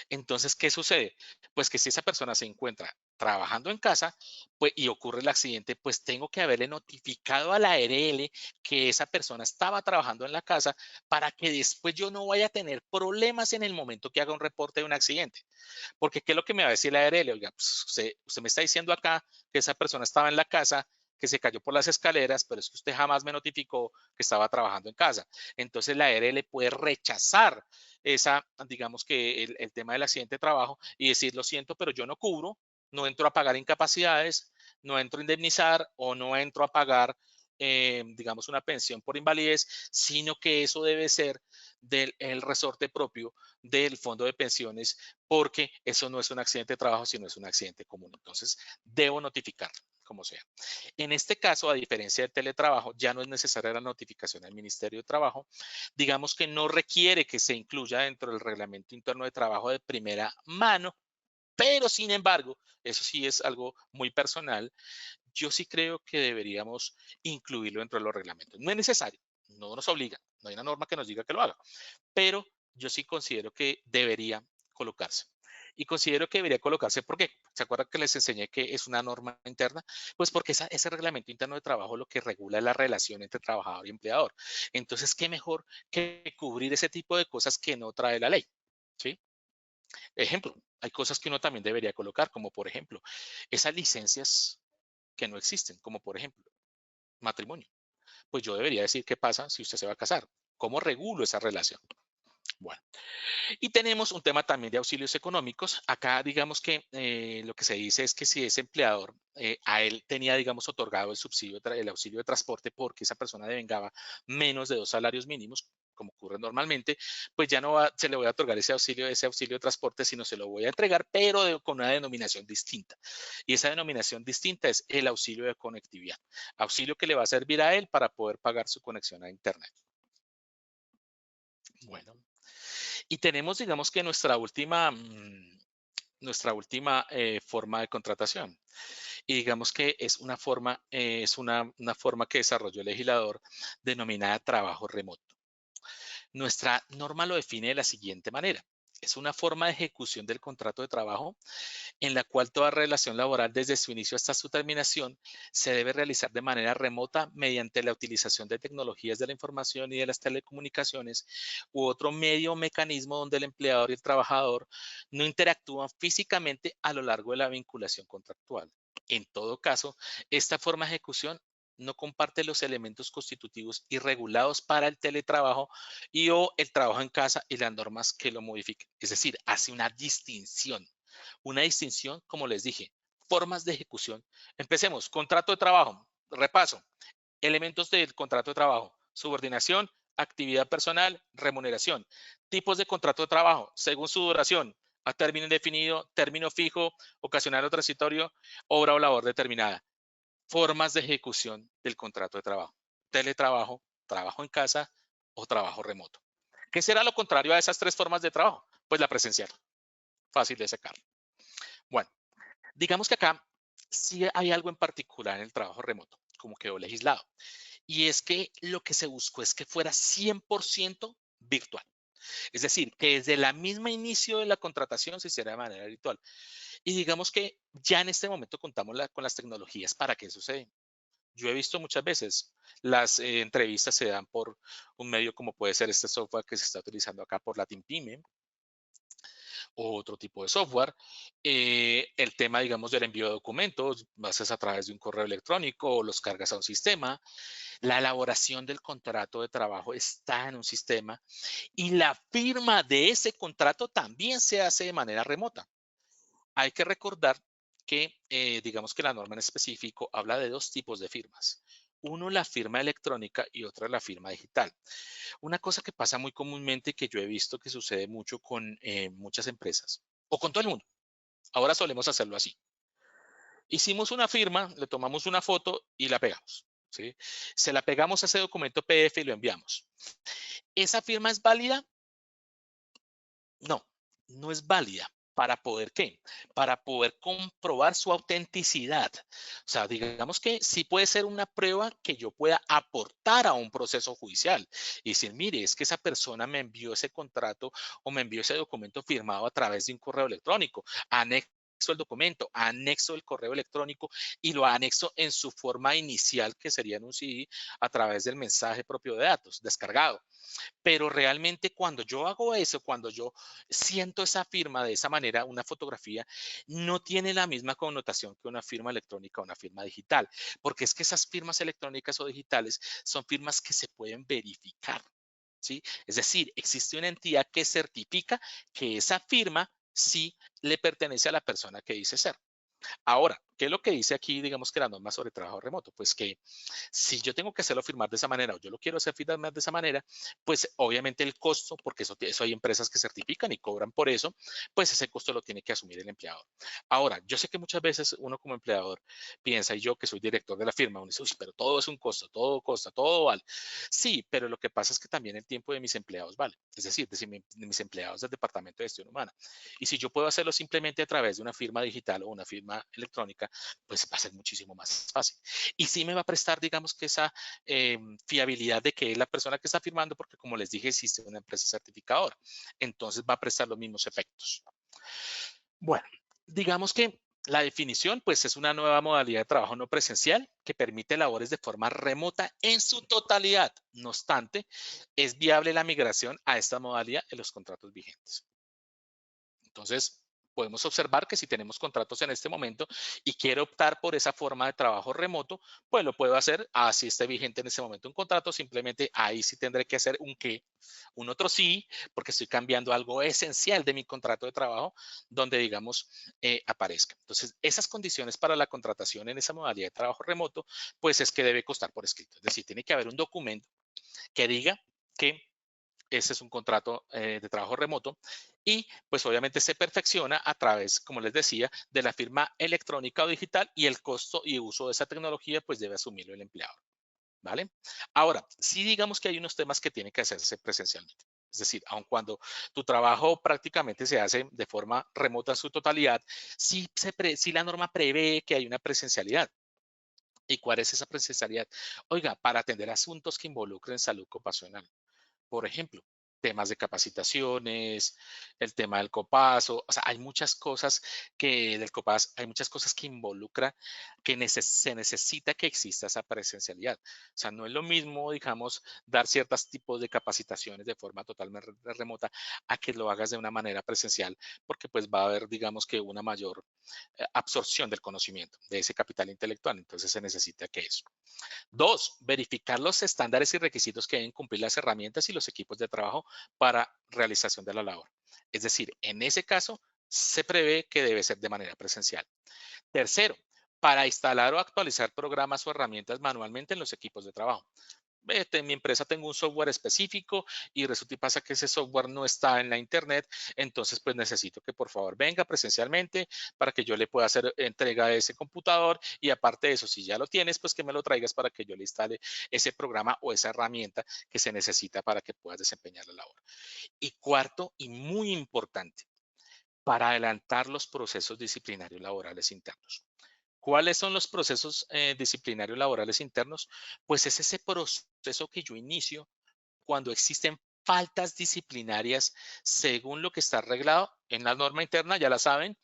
Entonces, ¿qué sucede? Pues que si esa persona se encuentra trabajando en casa pues, y ocurre el accidente, pues tengo que haberle notificado a la ARL que esa persona estaba trabajando en la casa para que después yo no vaya a tener problemas en el momento que haga un reporte de un accidente. Porque, ¿qué es lo que me va a decir la ARL? Oiga, pues usted me está diciendo acá que esa persona estaba en la casa, que se cayó por las escaleras, pero es que usted jamás me notificó que estaba trabajando en casa. Entonces la ARL puede rechazar esa, digamos que el tema del accidente de trabajo y decir, lo siento, pero yo no cubro, no entro a pagar incapacidades, no entro a indemnizar o no entro a pagar, digamos, una pensión por invalidez, sino que eso debe ser del el resorte propio del fondo de pensiones, porque eso no es un accidente de trabajo, sino es un accidente común. Entonces, debo notificar, como sea. En este caso, a diferencia del teletrabajo, ya no es necesaria la notificación al Ministerio de Trabajo. Digamos que no requiere que se incluya dentro del reglamento interno de trabajo de primera mano, pero sin embargo, eso sí es algo muy personal. Yo sí creo que deberíamos incluirlo dentro de los reglamentos. No es necesario, no nos obliga, no hay una norma que nos diga que lo haga, pero yo sí considero que debería colocarse. Y considero que debería colocarse porque, ¿se acuerdan que les enseñé que es una norma interna? Pues porque ese reglamento interno de trabajo lo que regula es la relación entre trabajador y empleador. Entonces, ¿qué mejor que cubrir ese tipo de cosas que no trae la ley? ¿Sí? Ejemplo, hay cosas que uno también debería colocar, como por ejemplo, esas licencias que no existen, como por ejemplo, matrimonio. Pues yo debería decir qué pasa si usted se va a casar. ¿Cómo regulo esa relación? Bueno, y tenemos un tema también de auxilios económicos. Acá, digamos que lo que se dice es que si ese empleador, a él tenía, digamos, otorgado el subsidio, el auxilio de transporte porque esa persona devengaba menos de 2 salarios mínimos, como ocurre normalmente, pues ya no se le voy a otorgar ese auxilio de transporte, sino se lo voy a entregar, pero con una denominación distinta. Y esa denominación distinta es el auxilio de conectividad, auxilio que le va a servir a él para poder pagar su conexión a Internet. Bueno, y tenemos, digamos que nuestra última forma de contratación. Y digamos que es una forma que desarrolló el legislador denominada trabajo remoto. Nuestra norma lo define de la siguiente manera. Es una forma de ejecución del contrato de trabajo en la cual toda relación laboral desde su inicio hasta su terminación se debe realizar de manera remota mediante la utilización de tecnologías de la información y de las telecomunicaciones u otro medio o mecanismo donde el empleador y el trabajador no interactúan físicamente a lo largo de la vinculación contractual. En todo caso, esta forma de ejecución no comparte los elementos constitutivos y regulados para el teletrabajo y o el trabajo en casa y las normas que lo modifiquen. Es decir, hace una distinción, como les dije, formas de ejecución. Empecemos, contrato de trabajo, repaso, elementos del contrato de trabajo, subordinación, actividad personal, remuneración, tipos de contrato de trabajo, según su duración, a término indefinido, término fijo, ocasional o transitorio, obra o labor determinada. Formas de ejecución del contrato de trabajo, teletrabajo, trabajo en casa o trabajo remoto. ¿Qué será lo contrario a esas tres formas de trabajo? Pues la presencial, fácil de sacar. Bueno, digamos que acá sí hay algo en particular en el trabajo remoto, como quedó legislado, y es que lo que se buscó es que fuera 100% virtual. Es decir, que desde la misma inicio de la contratación se hiciera de manera virtual. Y digamos que ya en este momento contamos con las tecnologías para que eso se dé. Yo he visto muchas veces las entrevistas se dan por un medio como puede ser este software que se está utilizando acá por la TeamPyme, o otro tipo de software. El tema, digamos, del envío de documentos, lo haces a través de un correo electrónico o los cargas a un sistema. La elaboración del contrato de trabajo está en un sistema y la firma de ese contrato también se hace de manera remota. Hay que recordar que, digamos que la norma en específico habla de dos tipos de firmas. Uno, la firma electrónica y otra, la firma digital. Una cosa que pasa muy comúnmente que yo he visto que sucede mucho con muchas empresas o con todo el mundo. Ahora solemos hacerlo así. Hicimos una firma, le tomamos una foto y la pegamos. ¿Sí? Se la pegamos a ese documento PDF y lo enviamos. ¿Esa firma es válida? No, no es válida. ¿Para poder qué? Para poder comprobar su autenticidad. O sea, digamos que sí puede ser una prueba que yo pueda aportar a un proceso judicial. Y decir, mire, es que esa persona me envió ese contrato o me envió ese documento firmado a través de un correo electrónico. Anexo el documento, anexo el correo electrónico y lo anexo en su forma inicial, que sería en un CD, a través del mensaje propio de datos, descargado. Pero realmente cuando yo hago eso, cuando yo siento esa firma de esa manera, una fotografía, no tiene la misma connotación que una firma electrónica o una firma digital, porque es que esas firmas electrónicas o digitales son firmas que se pueden verificar, ¿sí? Es decir, existe una entidad que certifica que esa firma sí le pertenece a la persona que dice ser. Ahora, ¿qué es lo que dice aquí, digamos que la norma sobre trabajo remoto? Pues que si yo tengo que hacerlo firmar de esa manera o yo lo quiero hacer firmar de esa manera, pues obviamente el costo, porque eso hay empresas que certifican y cobran por eso, pues ese costo lo tiene que asumir el empleador. Ahora, yo sé que muchas veces uno como empleador piensa, y yo que soy director de la firma, uno dice, uy, pero todo es un costo, todo costa, todo vale. Sí, pero lo que pasa es que también el tiempo de mis empleados vale, es decir, de mis empleados del Departamento de Gestión Humana. Y si yo puedo hacerlo simplemente a través de una firma digital o una firma electrónica, pues va a ser muchísimo más fácil. Y sí me va a prestar, digamos que esa fiabilidad de que es la persona que está firmando, porque como les dije, existe una empresa certificadora. Entonces va a prestar los mismos efectos. Bueno, digamos que la definición, pues es una nueva modalidad de trabajo no presencial que permite labores de forma remota en su totalidad. No obstante, es viable la migración a esta modalidad en los contratos vigentes. Entonces, podemos observar que si tenemos contratos en este momento y quiero optar por esa forma de trabajo remoto, pues lo puedo hacer así esté vigente en este momento un contrato, simplemente ahí sí tendré que hacer un qué, un otro sí, porque estoy cambiando algo esencial de mi contrato de trabajo donde, digamos, aparezca. Entonces, esas condiciones para la contratación en esa modalidad de trabajo remoto, pues es que debe constar por escrito. Es decir, tiene que haber un documento que diga que ese es un contrato de trabajo remoto y pues obviamente se perfecciona a través, como les decía, de la firma electrónica o digital y el costo y uso de esa tecnología pues debe asumirlo el empleador, ¿vale? Ahora, sí digamos que hay unos temas que tienen que hacerse presencialmente. Es decir, aun cuando tu trabajo prácticamente se hace de forma remota en su totalidad, sí la norma prevé que hay una presencialidad. ¿Y cuál es esa presencialidad? Oiga, para atender asuntos que involucren salud ocupacional. Por ejemplo, temas de capacitaciones, el tema del copazo, o sea, hay muchas cosas que del copazo, hay muchas cosas que involucra que se necesita que exista esa presencialidad. O sea, no es lo mismo, digamos, dar ciertos tipos de capacitaciones de forma totalmente remota a que lo hagas de una manera presencial, porque pues va a haber, digamos que una mayor absorción del conocimiento, de ese capital intelectual. Entonces se necesita que eso. Dos, verificar los estándares y requisitos que deben cumplir las herramientas y los equipos de trabajo para realización de la labor. Es decir, en ese caso, se prevé que debe ser de manera presencial. Tercero, para instalar o actualizar programas o herramientas manualmente en los equipos de trabajo. En mi empresa tengo un software específico y resulta y pasa que ese software no está en la internet, entonces pues necesito que por favor venga presencialmente para que yo le pueda hacer entrega de ese computador y aparte de eso, si ya lo tienes, pues que me lo traigas para que yo le instale ese programa o esa herramienta que se necesita para que puedas desempeñar la labor. Y cuarto y muy importante, para adelantar los procesos disciplinarios laborales internos. ¿Cuáles son los procesos disciplinarios laborales internos? Pues es ese proceso que yo inicio cuando existen faltas disciplinarias según lo que está arreglado en la norma interna, ya la saben,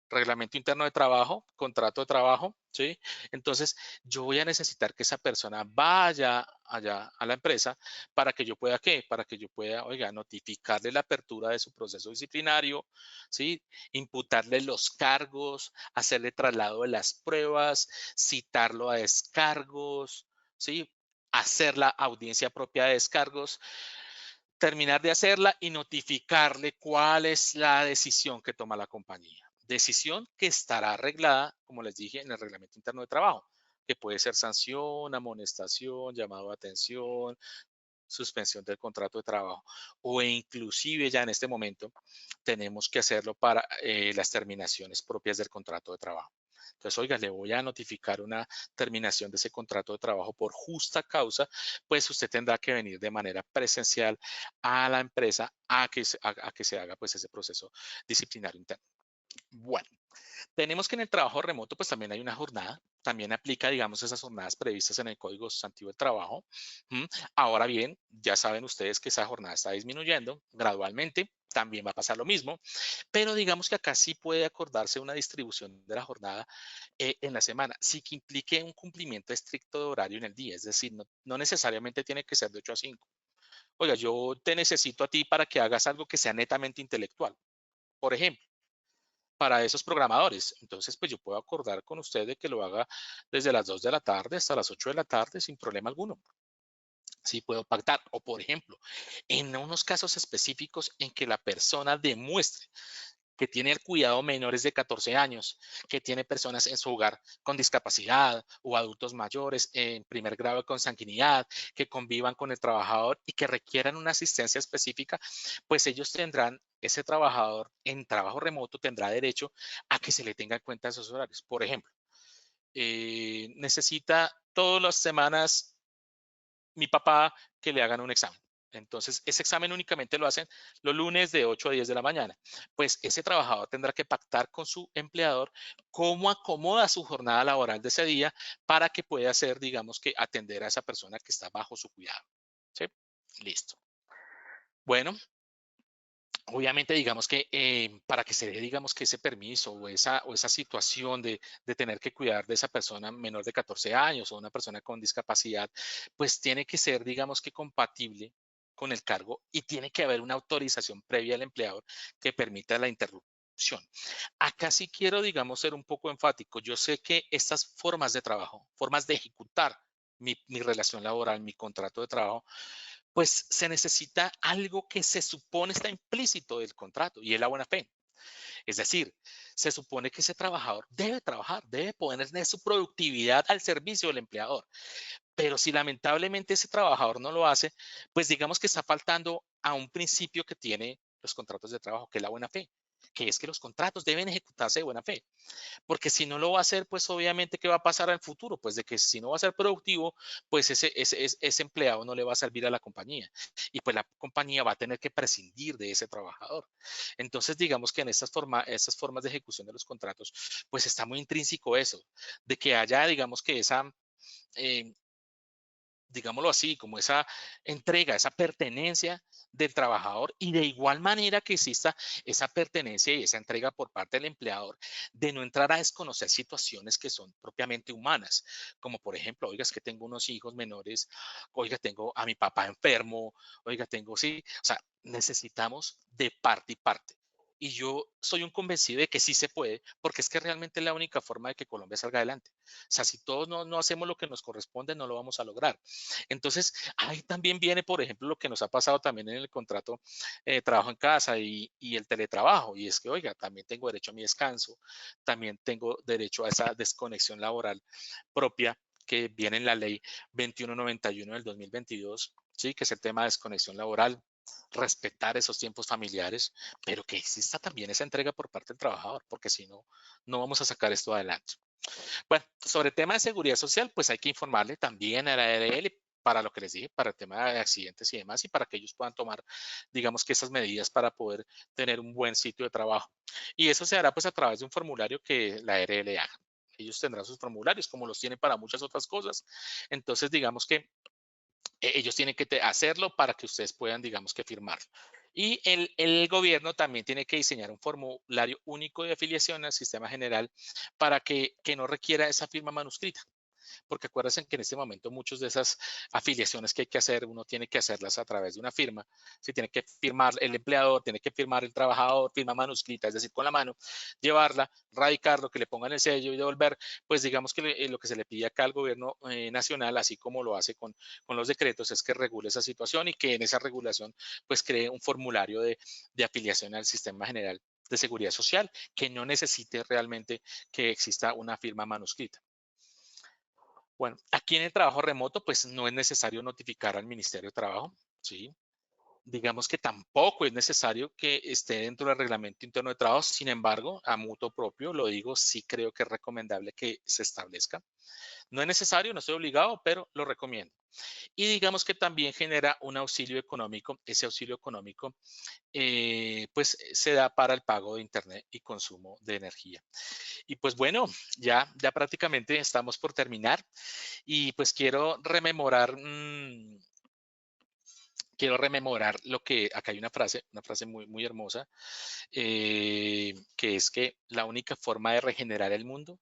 reglamento interno de trabajo, contrato de trabajo, ¿sí? Entonces, yo voy a necesitar que esa persona vaya allá a la empresa para que yo pueda, ¿qué? Para que yo pueda, oiga, notificarle la apertura de su proceso disciplinario, ¿sí? Imputarle los cargos, hacerle traslado de las pruebas, citarlo a descargos, ¿sí? Hacer la audiencia propia de descargos, terminar de hacerla y notificarle cuál es la decisión que toma la compañía. Decisión que estará arreglada, como les dije, en el reglamento interno de trabajo, que puede ser sanción, amonestación, llamado a atención, suspensión del contrato de trabajo o inclusive ya en este momento tenemos que hacerlo para las terminaciones propias del contrato de trabajo. Entonces, oiga, le voy a notificar una terminación de ese contrato de trabajo por justa causa, pues usted tendrá que venir de manera presencial a la empresa a que se haga pues ese proceso disciplinario interno. Bueno, tenemos que en el trabajo remoto, pues también hay una jornada, también aplica, digamos, esas jornadas previstas en el Código Sustantivo del Trabajo. ¿M? Ahora bien, ya saben ustedes que esa jornada está disminuyendo gradualmente, también va a pasar lo mismo, pero digamos que acá sí puede acordarse una distribución de la jornada en la semana, sí que implique un cumplimiento estricto de horario en el día, es decir, no necesariamente tiene que ser de 8 a 5. Oiga, yo te necesito a ti para que hagas algo que sea netamente intelectual. Por ejemplo, para esos programadores. Entonces, pues yo puedo acordar con usted de que lo haga desde las 2 de la tarde hasta las 8 de la tarde sin problema alguno. Sí, puedo pactar. O, por ejemplo, en unos casos específicos en que la persona demuestre que tiene el cuidado menores de 14 años, que tiene personas en su hogar con discapacidad o adultos mayores en primer grado de consanguinidad, que convivan con el trabajador y que requieran una asistencia específica, pues ellos tendrán, ese trabajador en trabajo remoto tendrá derecho a que se le tenga en cuenta esos horarios. Por ejemplo, necesita todas las semanas mi papá que le hagan un examen. Entonces, ese examen únicamente lo hacen los lunes de 8 a 10 de la mañana. Pues ese trabajador tendrá que pactar con su empleador cómo acomoda su jornada laboral de ese día para que pueda hacer, digamos, que atender a esa persona que está bajo su cuidado. ¿Sí? Listo. Bueno, obviamente, digamos que para que se dé, digamos que ese permiso o esa situación de tener que cuidar de esa persona menor de 14 años o una persona con discapacidad, pues tiene que ser, digamos que compatible con el cargo y tiene que haber una autorización previa al empleador que permita la interrupción. Acá sí quiero, digamos, ser un poco enfático. Yo sé que estas formas de trabajo, formas de ejecutar mi relación laboral, mi contrato de trabajo, pues se necesita algo que se supone está implícito del contrato y es la buena fe. Es decir, se supone que ese trabajador debe trabajar, debe poner su productividad al servicio del empleador. Pero si lamentablemente ese trabajador no lo hace, pues digamos que está faltando a un principio que tiene los contratos de trabajo, que es la buena fe, que es que los contratos deben ejecutarse de buena fe. Porque si no lo va a hacer, pues obviamente, ¿qué va a pasar al futuro? Pues de que si no va a ser productivo, pues ese empleado no le va a servir a la compañía. Y pues la compañía va a tener que prescindir de ese trabajador. Entonces, digamos que en estas formas de ejecución de los contratos, pues está muy intrínseco eso, de que haya, digamos que esa... eh, digámoslo así, como esa entrega, esa pertenencia del trabajador y de igual manera que exista esa pertenencia y esa entrega por parte del empleador de no entrar a desconocer situaciones que son propiamente humanas, como por ejemplo, oiga, es que tengo unos hijos menores, oiga, tengo a mi papá enfermo, oiga, tengo, sí, o sea, necesitamos de parte y parte. Y yo soy un convencido de que sí se puede, porque es que realmente es la única forma de que Colombia salga adelante. O sea, si todos no hacemos lo que nos corresponde, no lo vamos a lograr. Entonces, ahí también viene, por ejemplo, lo que nos ha pasado también en el contrato trabajo en casa y el teletrabajo. Y es que, oiga, también tengo derecho a mi descanso, también tengo derecho a esa desconexión laboral propia que viene en la ley 2191 del 2022, ¿sí? Que es el tema de desconexión laboral, respetar esos tiempos familiares, pero que exista también esa entrega por parte del trabajador, porque si no, no vamos a sacar esto adelante. Bueno, sobre el tema de seguridad social, pues hay que informarle también a la ARL para lo que les dije, para el tema de accidentes y demás, y para que ellos puedan tomar, digamos que esas medidas para poder tener un buen sitio de trabajo. Y eso se hará pues a través de un formulario que la ARL haga. Ellos tendrán sus formularios, como los tienen para muchas otras cosas. Entonces, digamos que ellos tienen que hacerlo para que ustedes puedan, digamos que firmarlo. Y el gobierno también tiene que diseñar un formulario único de afiliación al sistema general para que no requiera esa firma manuscrita porque acuérdense que en este momento muchas de esas afiliaciones que hay que hacer, uno tiene que hacerlas a través de una firma. Si tiene que firmar el empleador, tiene que firmar el trabajador, firma manuscrita, es decir, con la mano, llevarla, radicarlo, que le pongan el sello y devolver, pues digamos que lo que se le pide acá al gobierno nacional, así como lo hace con los decretos, es que regule esa situación y que en esa regulación pues cree un formulario de afiliación al sistema general de seguridad social que no necesite realmente que exista una firma manuscrita. Bueno, aquí en el trabajo remoto, pues no es necesario notificar al Ministerio de Trabajo, ¿sí? Digamos que tampoco es necesario que esté dentro del reglamento interno de trabajo, sin embargo, a mutuo propio, lo digo, sí creo que es recomendable que se establezca. No es necesario, no estoy obligado, pero lo recomiendo. Y digamos que también genera un auxilio económico. Ese auxilio económico, pues se da para el pago de Internet y consumo de energía. Y pues bueno, ya prácticamente estamos por terminar. Y pues quiero rememorar lo que, acá hay una frase muy hermosa, que es que la única forma de regenerar el mundo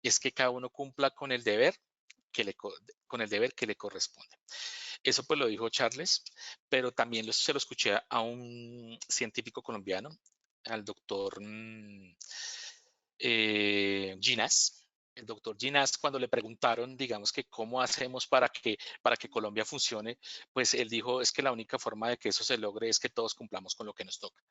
es que cada uno cumpla con el deber con el deber que le corresponde. Eso pues lo dijo Charles, pero también se lo escuché a un científico colombiano, al doctor Ginás. El doctor Ginás, cuando le preguntaron, digamos que cómo hacemos para que Colombia funcione, pues él dijo, es que la única forma de que eso se logre es que todos cumplamos con lo que nos toca.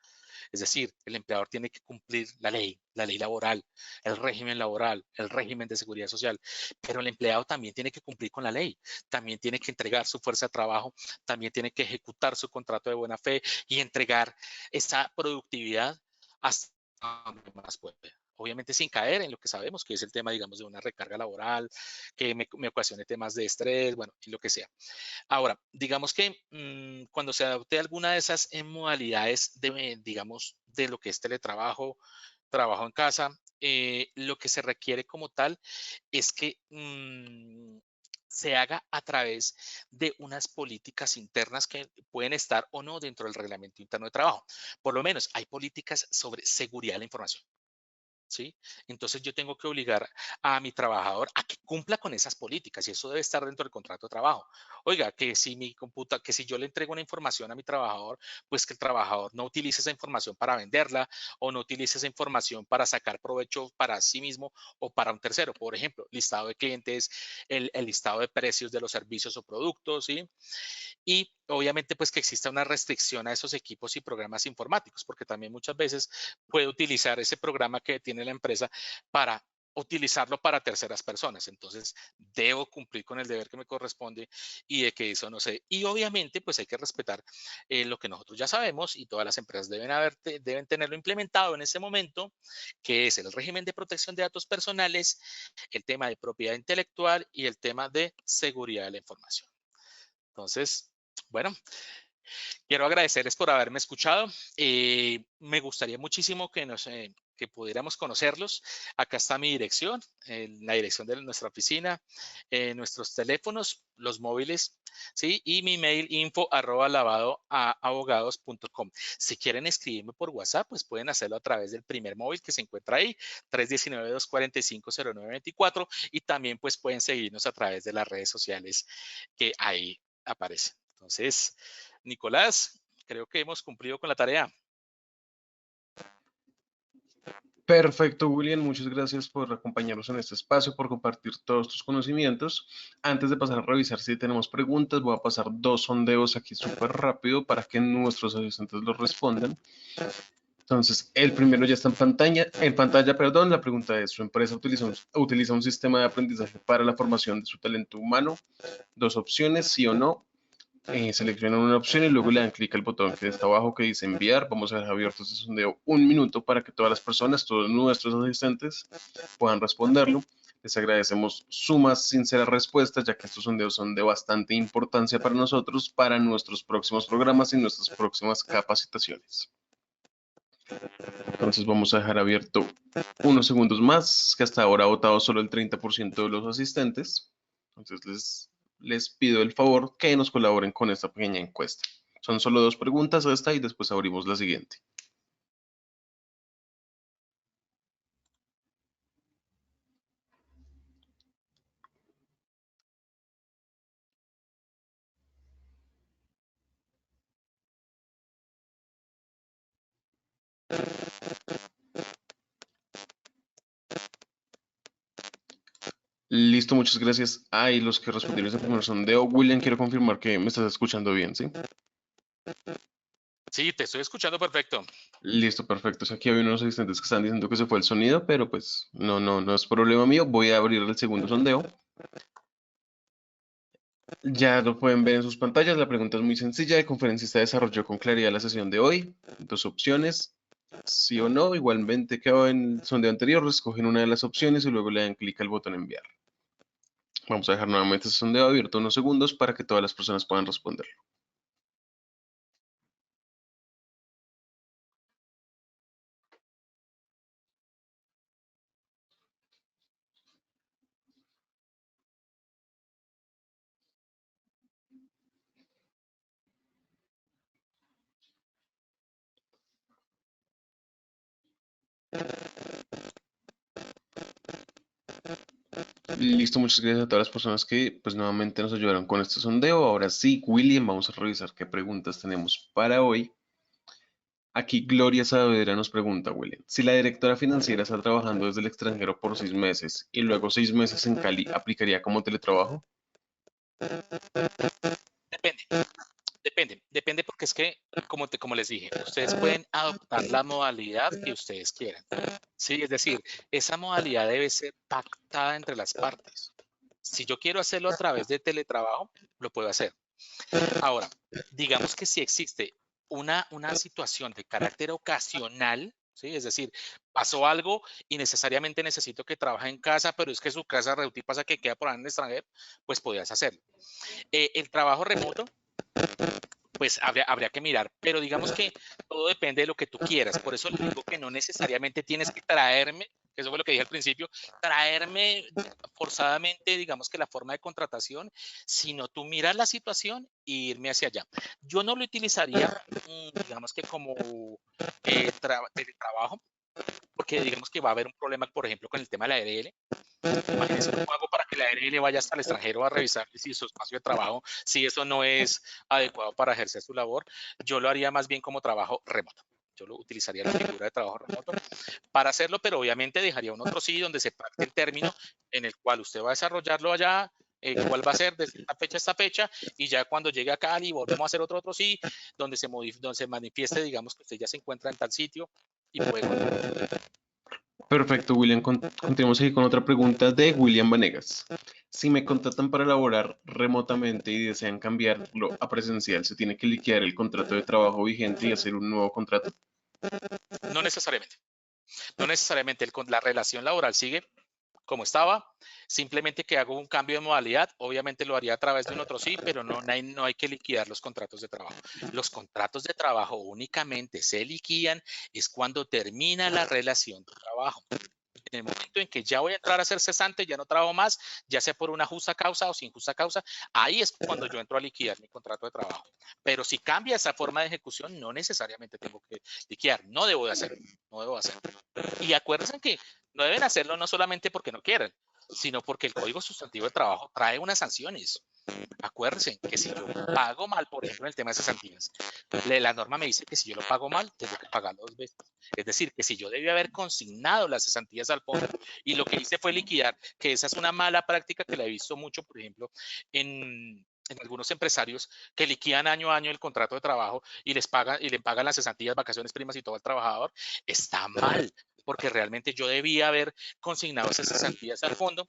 Es decir, el empleador tiene que cumplir la ley laboral, el régimen de seguridad social, pero el empleado también tiene que cumplir con la ley, también tiene que entregar su fuerza de trabajo, también tiene que ejecutar su contrato de buena fe y entregar esa productividad hasta donde más puede. Obviamente sin caer en lo que sabemos que es el tema, digamos, de una recarga laboral, que me ocasione temas de estrés, bueno, y lo que sea. Ahora, digamos que cuando se adopte alguna de esas modalidades de, digamos, de lo que es teletrabajo, trabajo en casa, lo que se requiere como tal es que se haga a través de unas políticas internas que pueden estar o no dentro del reglamento interno de trabajo. Por lo menos hay políticas sobre seguridad de la información. ¿Sí? Entonces yo tengo que obligar a mi trabajador a que cumpla con esas políticas y eso debe estar dentro del contrato de trabajo. Oiga, que si yo le entrego una información a mi trabajador, pues que el trabajador no utilice esa información para venderla o no utilice esa información para sacar provecho para sí mismo o para un tercero. Por ejemplo, listado de clientes, el listado de precios de los servicios o productos, ¿sí? Y obviamente pues que exista una restricción a esos equipos y programas informáticos, porque también muchas veces puede utilizar ese programa que tiene la empresa para utilizarlo para terceras personas. Entonces, debo cumplir con el deber que me corresponde y de que eso no sé. Y obviamente, pues hay que respetar lo que nosotros ya sabemos y todas las empresas deben tenerlo implementado en ese momento, que es el régimen de protección de datos personales, el tema de propiedad intelectual y el tema de seguridad de la información. Entonces, bueno, quiero agradecerles por haberme escuchado. Me gustaría muchísimo que que pudiéramos conocerlos. Acá está mi dirección, la dirección de nuestra oficina, nuestros teléfonos, los móviles, ¿sí? Y mi mail info@lavadoabogados.com. Si quieren escribirme por WhatsApp, pues pueden hacerlo a través del primer móvil que se encuentra ahí, 319-245-0924, y también pues pueden seguirnos a través de las redes sociales que ahí aparecen. Entonces, Nicolás, creo que hemos cumplido con la tarea. Perfecto, William. Muchas gracias por acompañarnos en este espacio, por compartir todos tus conocimientos. Antes de pasar a revisar si tenemos preguntas, voy a pasar 2 sondeos aquí súper rápido para que nuestros asistentes los respondan. Entonces, el primero ya está en pantalla, perdón. La pregunta es, ¿su empresa utiliza un sistema de aprendizaje para la formación de su talento humano? 2 opciones, sí o no. Seleccionan una opción y luego le dan clic al botón que está abajo que dice enviar. Vamos a dejar abierto este sondeo 1 minuto para que todas las personas, todos nuestros asistentes puedan responderlo. Les agradecemos su más sincera respuesta, ya que estos sondeos son de bastante importancia para nosotros, para nuestros próximos programas y nuestras próximas capacitaciones. Entonces vamos a dejar abierto unos segundos más, que hasta ahora ha votado solo el 30% de los asistentes. Entonces les pido el favor que nos colaboren con esta pequeña encuesta. Son solo 2 preguntas esta y después abrimos la siguiente. Listo, muchas gracias. Y los que respondieron ese primer sondeo, William, quiero confirmar que me estás escuchando bien, ¿sí? Sí, te estoy escuchando perfecto. Listo, perfecto. O sea, aquí había unos asistentes que están diciendo que se fue el sonido, pero pues no es problema mío. Voy a abrir el segundo sondeo. Ya lo pueden ver en sus pantallas. La pregunta es muy sencilla. El conferencista desarrolló con claridad la sesión de hoy. 2 opciones, sí o no. Igualmente quedó en el sondeo anterior. Escogen una de las opciones y luego le dan clic al botón enviar. Vamos a dejar nuevamente este sondeo abierto unos segundos para que todas las personas puedan responder. Listo, muchas gracias a todas las personas que pues nuevamente nos ayudaron con este sondeo. Ahora sí, William, vamos a revisar qué preguntas tenemos para hoy. Aquí Gloria Saavedra nos pregunta, William, si la directora financiera está trabajando desde el extranjero por 6 meses y luego 6 meses en Cali, ¿aplicaría como teletrabajo? Depende porque es que, como les dije, ustedes pueden adoptar la modalidad que ustedes quieran. Sí, es decir, esa modalidad debe ser pactada entre las partes. Si yo quiero hacerlo a través de teletrabajo, lo puedo hacer. Ahora, digamos que si existe una situación de carácter ocasional, ¿sí? Es decir, pasó algo y necesariamente necesito que trabaje en casa, pero es que su casa resulta y pasa que queda por ahí en el extranjero, pues podrías hacerlo. El trabajo remoto, pues habría que mirar, pero digamos que todo depende de lo que tú quieras. Por eso les digo que no necesariamente tienes que traerme, que eso fue lo que dije al principio, traerme forzadamente, digamos que la forma de contratación, sino tú miras la situación e irme hacia allá. Yo no lo utilizaría, digamos que como teletrabajo, porque digamos que va a haber un problema, por ejemplo, con el tema de la ARL. Imagínense cómo hago para que la ARL vaya hasta el extranjero a revisar si su espacio de trabajo, si eso no es adecuado para ejercer su labor. Yo lo haría más bien como trabajo remoto. Yo lo utilizaría la figura de trabajo remoto para hacerlo, pero obviamente dejaría un otro sí donde se pacte el término en el cual usted va a desarrollarlo allá, cuál va a ser desde esta fecha a esta fecha, y ya cuando llegue a Cali volvemos a hacer otro sí, donde se manifieste, digamos, que usted ya se encuentra en tal sitio y puede continuar. Perfecto, William. Continuamos aquí con otra pregunta de William Vanegas. Si me contratan para laborar remotamente y desean cambiarlo a presencial, ¿se tiene que liquidar el contrato de trabajo vigente y hacer un nuevo contrato? No necesariamente. No necesariamente la relación laboral sigue como estaba, simplemente que hago un cambio de modalidad, obviamente lo haría a través de un otro sí, pero no hay que liquidar los contratos de trabajo. Los contratos de trabajo únicamente se liquidan es cuando termina la relación de trabajo. En el momento en que ya voy a entrar a ser cesante, ya no trabajo más, ya sea por una justa causa o sin justa causa, ahí es cuando yo entro a liquidar mi contrato de trabajo. Pero si cambia esa forma de ejecución, no necesariamente tengo que liquidar, no debo de hacerlo, no debo hacerlo. Y acuérdense que no deben hacerlo no solamente porque no quieran, sino porque el Código Sustantivo de Trabajo trae unas sanciones. Acuérdense que si yo pago mal, por ejemplo, en el tema de cesantías, la norma me dice que si yo lo pago mal, tengo que pagarlo 2 veces. Es decir, que si yo debía haber consignado las cesantías al fondo y lo que hice fue liquidar, que esa es una mala práctica que la he visto mucho, por ejemplo, en algunos empresarios que liquidan año a año el contrato de trabajo y le pagan las cesantías, vacaciones, primas y todo al trabajador, está mal, porque realmente yo debía haber consignado esas cesantías al fondo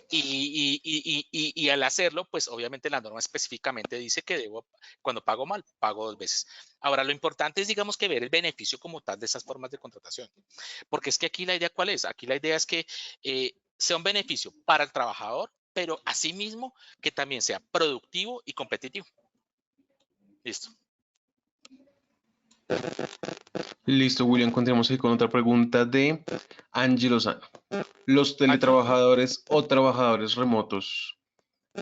y al hacerlo, pues obviamente la norma específicamente dice que debo, cuando pago mal, pago 2 veces. Ahora, lo importante es, digamos, que ver el beneficio como tal de esas formas de contratación. Porque es que aquí la idea, ¿cuál es? Aquí la idea es que sea un beneficio para el trabajador, pero asimismo que también sea productivo y competitivo. Listo. Listo, William. Continuamos ahí con otra pregunta de Angie Lozano. ¿Los teletrabajadores o trabajadores remotos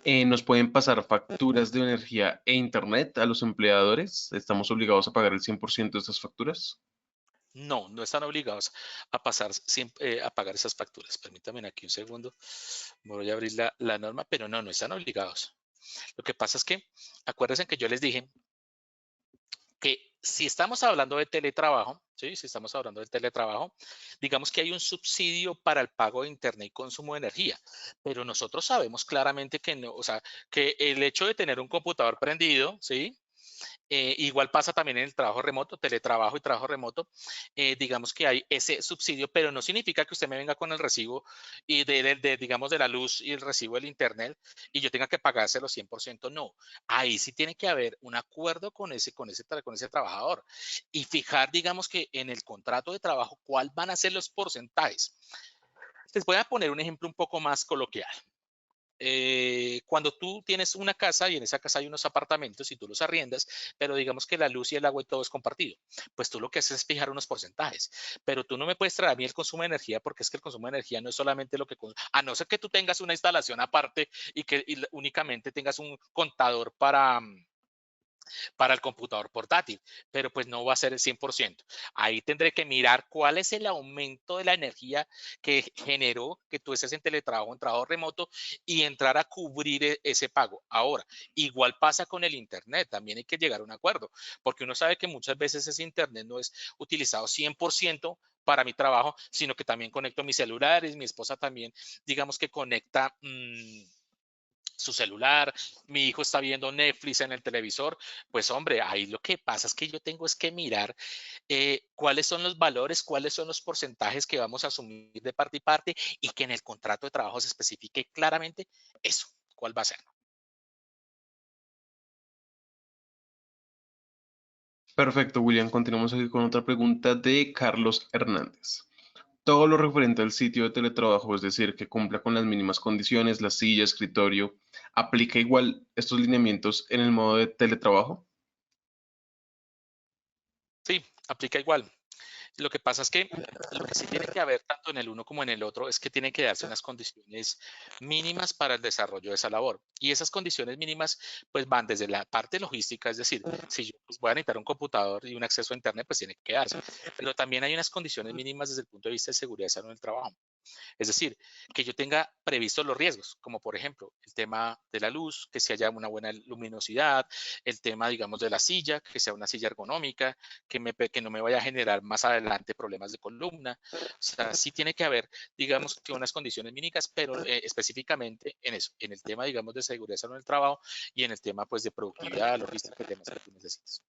nos pueden pasar facturas de energía e internet a los empleadores? ¿Estamos obligados a pagar el 100% de estas facturas? No, no están obligados a pasar a pagar esas facturas. Permítanme aquí un segundo. Voy a abrir la norma, pero no están obligados. Lo que pasa es que, acuérdense que yo les dije que si estamos hablando de teletrabajo, ¿sí? Si estamos hablando de teletrabajo, digamos que hay un subsidio para el pago de internet y consumo de energía, pero nosotros sabemos claramente que no, o sea, que el hecho de tener un computador prendido, ¿sí? Igual pasa también en el trabajo remoto, teletrabajo y trabajo remoto. Digamos que hay ese subsidio, pero no significa que usted me venga con el recibo y digamos, de la luz y el recibo del internet y yo tenga que pagárselo 100%. No, ahí sí tiene que haber un acuerdo con ese trabajador y fijar, digamos, que en el contrato de trabajo cuál van a ser los porcentajes. Les voy a poner un ejemplo un poco más coloquial. Cuando tú tienes una casa y en esa casa hay unos apartamentos y tú los arriendas, pero digamos que la luz y el agua y todo es compartido, pues tú lo que haces es fijar unos porcentajes, pero tú no me puedes traer a mí el consumo de energía porque es que el consumo de energía no es solamente lo que, a no ser que tú tengas una instalación aparte y que únicamente tengas un contador para el computador portátil, pero pues no va a ser el 100%. Ahí tendré que mirar cuál es el aumento de la energía que generó que tú estés en teletrabajo, en trabajo remoto y entrar a cubrir ese pago. Ahora, igual pasa con el Internet, también hay que llegar a un acuerdo, porque uno sabe que muchas veces ese Internet no es utilizado 100% para mi trabajo, sino que también conecto mis celulares, mi esposa también, digamos que conecta su celular, mi hijo está viendo Netflix en el televisor, pues hombre, ahí lo que pasa es que yo tengo es que mirar cuáles son los valores, cuáles son los porcentajes que vamos a asumir de parte y parte y que en el contrato de trabajo se especifique claramente eso, cuál va a ser. Perfecto, William. Continuamos aquí con otra pregunta de Carlos Hernández. Todo lo referente al sitio de teletrabajo, es decir, que cumpla con las mínimas condiciones, la silla, escritorio, ¿aplica igual estos lineamientos en el modo de teletrabajo? Sí, aplica igual. Lo que pasa es que lo que sí tiene que haber tanto en el uno como en el otro es que tienen que darse unas condiciones mínimas para el desarrollo de esa labor. Y esas condiciones mínimas pues van desde la parte logística, es decir, si yo pues, voy a necesitar un computador y un acceso a internet, pues tiene que darse. Pero también hay unas condiciones mínimas desde el punto de vista de seguridad y salud en el trabajo. Es decir, que yo tenga previstos los riesgos, como por ejemplo el tema de la luz, que se haya una buena luminosidad, el tema, digamos, de la silla, que sea una silla ergonómica, que no me vaya a generar más adelante problemas de columna. O sea, sí tiene que haber, digamos, que unas condiciones mínimas, pero específicamente en eso, en el tema, digamos, de seguridad en el trabajo y en el tema, pues, de productividad, logística, temas que tú necesites.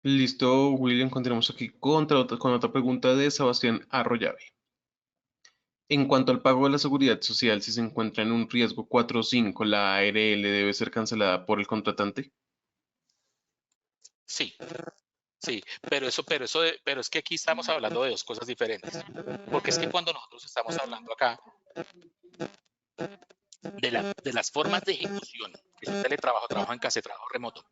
Listo, William. Continuamos aquí con otra pregunta de Sebastián Arroyave. En cuanto al pago de la seguridad social, si se encuentra en un riesgo 4 o 5, ¿la ARL debe ser cancelada por el contratante? Sí, Sí, pero es que aquí estamos hablando de dos cosas diferentes. Porque es que cuando nosotros estamos hablando acá de las formas de ejecución, que es teletrabajo, trabajo en casa, trabajo remoto,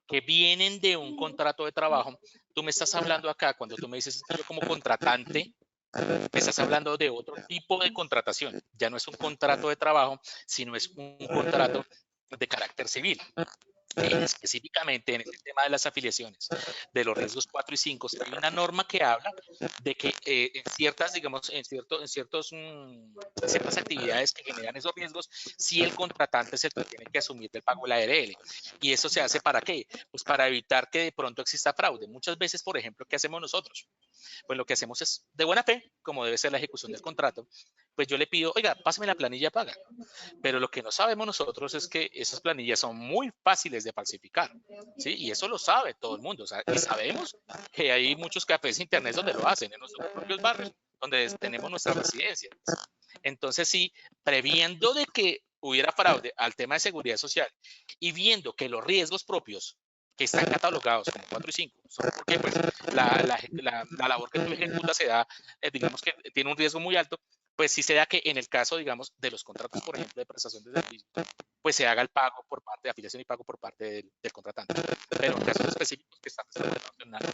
que vienen de un contrato de trabajo, tú me estás hablando acá, cuando tú me dices que yo como contratante, me estás hablando de otro tipo de contratación. Ya no es un contrato de trabajo, sino es un contrato de carácter civil. Específicamente en este tema de las afiliaciones, de los riesgos 4 y 5, hay una norma que habla de que en ciertas, digamos, ciertas actividades que generan esos riesgos, si el contratante es el que tiene que asumir el pago de la ARL. ¿Y eso se hace para qué? Pues para evitar que de pronto exista fraude. Muchas veces, por ejemplo, ¿qué hacemos nosotros? Pues lo que hacemos es, de buena fe, como debe ser la ejecución del contrato, pues yo le pido, oiga, pásame la planilla paga. Pero lo que no sabemos nosotros es que esas planillas son muy fáciles de falsificar, ¿sí? Y eso lo sabe todo el mundo. O sea, y sabemos que hay muchos cafés internet donde lo hacen, en nuestros propios barrios, donde tenemos nuestras residencias. Entonces, sí, previendo de que hubiera fraude al tema de seguridad social y viendo que los riesgos propios que están catalogados como 4 y 5, son porque pues, la labor que tú ejecutas se da, digamos que tiene un riesgo muy alto, pues sí se da que en el caso, digamos, de los contratos, por ejemplo, de prestación de servicios, pues se haga el pago por parte de afiliación y pago por parte del contratante. Pero en casos específicos que están relacionados.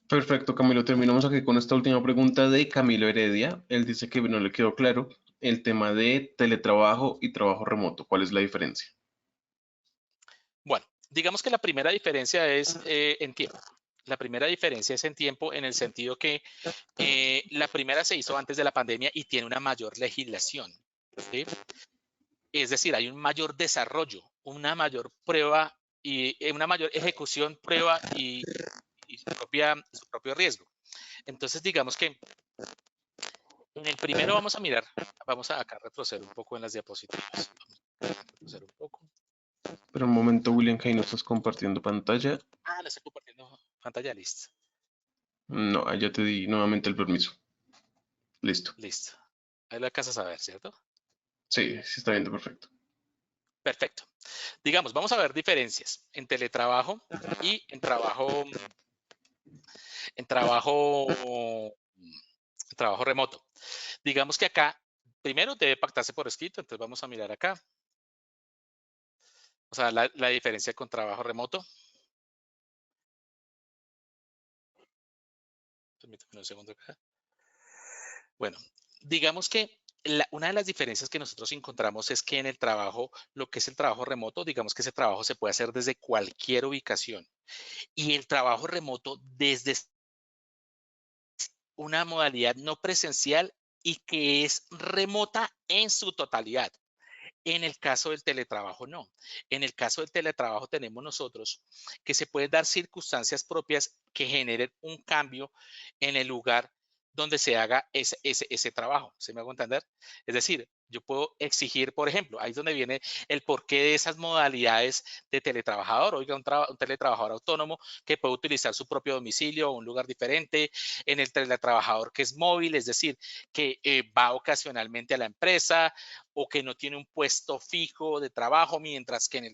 Perfecto, Camilo. Terminamos aquí con esta última pregunta de Camilo Heredia. Él dice que no le quedó claro el tema de teletrabajo y trabajo remoto. ¿Cuál es la diferencia? Bueno, digamos que la primera diferencia es en tiempo. La primera diferencia es en tiempo en el sentido que la primera se hizo antes de la pandemia y tiene una mayor legislación. ¿Sí? Es decir, hay un mayor desarrollo, una mayor prueba y una mayor ejecución, prueba y su propio riesgo. Entonces, digamos que en el primero vamos a mirar, vamos a acá retroceder un poco en las diapositivas. Vamos a retroceder un poco. Pero un momento, William, que ahí no estás compartiendo pantalla. Ah, la estoy compartiendo pantalla, listo. No, ya te di nuevamente el permiso. Listo. Listo. Ahí lo alcanzas a ver, ¿cierto? Sí, sí está viendo perfecto. Perfecto. Digamos, vamos a ver diferencias en teletrabajo y en trabajo remoto. Digamos que acá, primero debe pactarse por escrito, entonces vamos a mirar acá. O sea, la diferencia con trabajo remoto. Permítame un segundo acá. Bueno, digamos que una de las diferencias que nosotros encontramos es que en el trabajo, lo que es el trabajo remoto, digamos que ese trabajo se puede hacer desde cualquier ubicación. Y el trabajo remoto desde una modalidad no presencial y que es remota en su totalidad. En el caso del teletrabajo, no. En el caso del teletrabajo tenemos nosotros que se pueden dar circunstancias propias que generen un cambio en el lugar donde se haga ese trabajo. ¿Se me hago entender? Es decir, yo puedo exigir, por ejemplo, ahí es donde viene el porqué de esas modalidades de teletrabajador. Oiga, un teletrabajador autónomo que puede utilizar su propio domicilio o un lugar diferente. En el teletrabajador que es móvil, es decir, que va ocasionalmente a la empresa, o que no tiene un puesto fijo de trabajo, mientras que en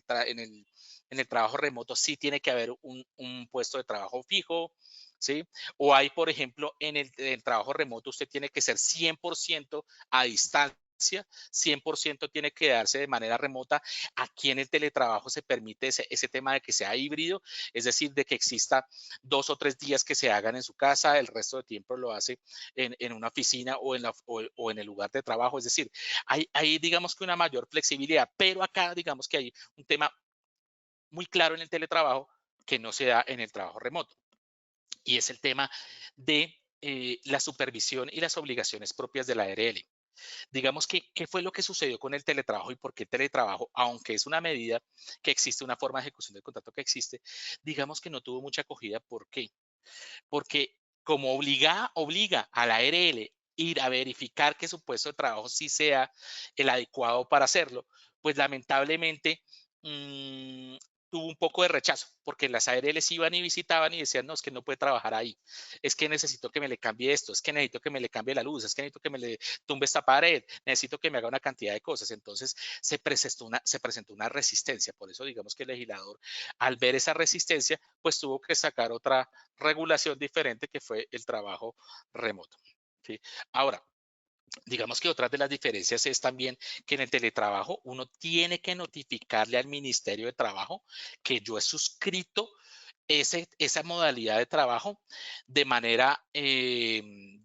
el trabajo remoto sí tiene que haber un puesto de trabajo fijo, ¿sí? O hay, por ejemplo, en el trabajo remoto usted tiene que ser 100% a distancia. 100% tiene que darse de manera remota. Aquí en el teletrabajo se permite ese tema de que sea híbrido, es decir, de que exista 2 o 3 días que se hagan en su casa, el resto del tiempo lo hace en una oficina o en el lugar de trabajo. Es decir, hay, digamos que una mayor flexibilidad, pero acá digamos que hay un tema muy claro en el teletrabajo que no se da en el trabajo remoto, y es el tema de la supervisión y las obligaciones propias de la ARL. Digamos que, ¿qué fue lo que sucedió con el teletrabajo y por qué el teletrabajo, aunque es una medida que existe, una forma de ejecución del contrato que existe, digamos que no tuvo mucha acogida? ¿Por qué? Porque como obliga a la ARL ir a verificar que su puesto de trabajo sí sea el adecuado para hacerlo, pues lamentablemente tuvo un poco de rechazo, porque las ARLs iban y visitaban y decían, no, es que no puede trabajar ahí, es que necesito que me le cambie esto, es que necesito que me le cambie la luz, es que necesito que me le tumbe esta pared, necesito que me haga una cantidad de cosas. Entonces se presentó una resistencia. Por eso digamos que el legislador, al ver esa resistencia, pues tuvo que sacar otra regulación diferente que fue el trabajo remoto. ¿Sí? Ahora, digamos que otra de las diferencias es también que en el teletrabajo uno tiene que notificarle al Ministerio de Trabajo que yo he suscrito esa modalidad de trabajo de manera en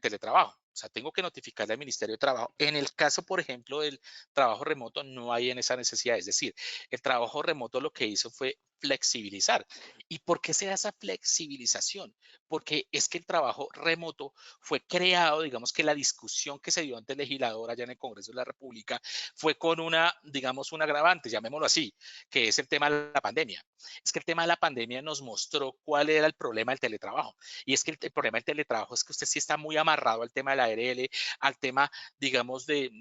teletrabajo. O sea, tengo que notificarle al Ministerio de Trabajo. En el caso, por ejemplo, del trabajo remoto, no hay en esa necesidad. Es decir, el trabajo remoto lo que hizo fue flexibilizar. ¿Y por qué se da esa flexibilización? Porque es que el trabajo remoto fue creado, digamos que la discusión que se dio ante el legislador allá en el Congreso de la República fue con digamos, un agravante, llamémoslo así, que es el tema de la pandemia. Es que el tema de la pandemia nos mostró cuál era el problema del teletrabajo. Y es que el problema del teletrabajo es que usted sí está muy amarrado al tema de la ARL, al tema, digamos, de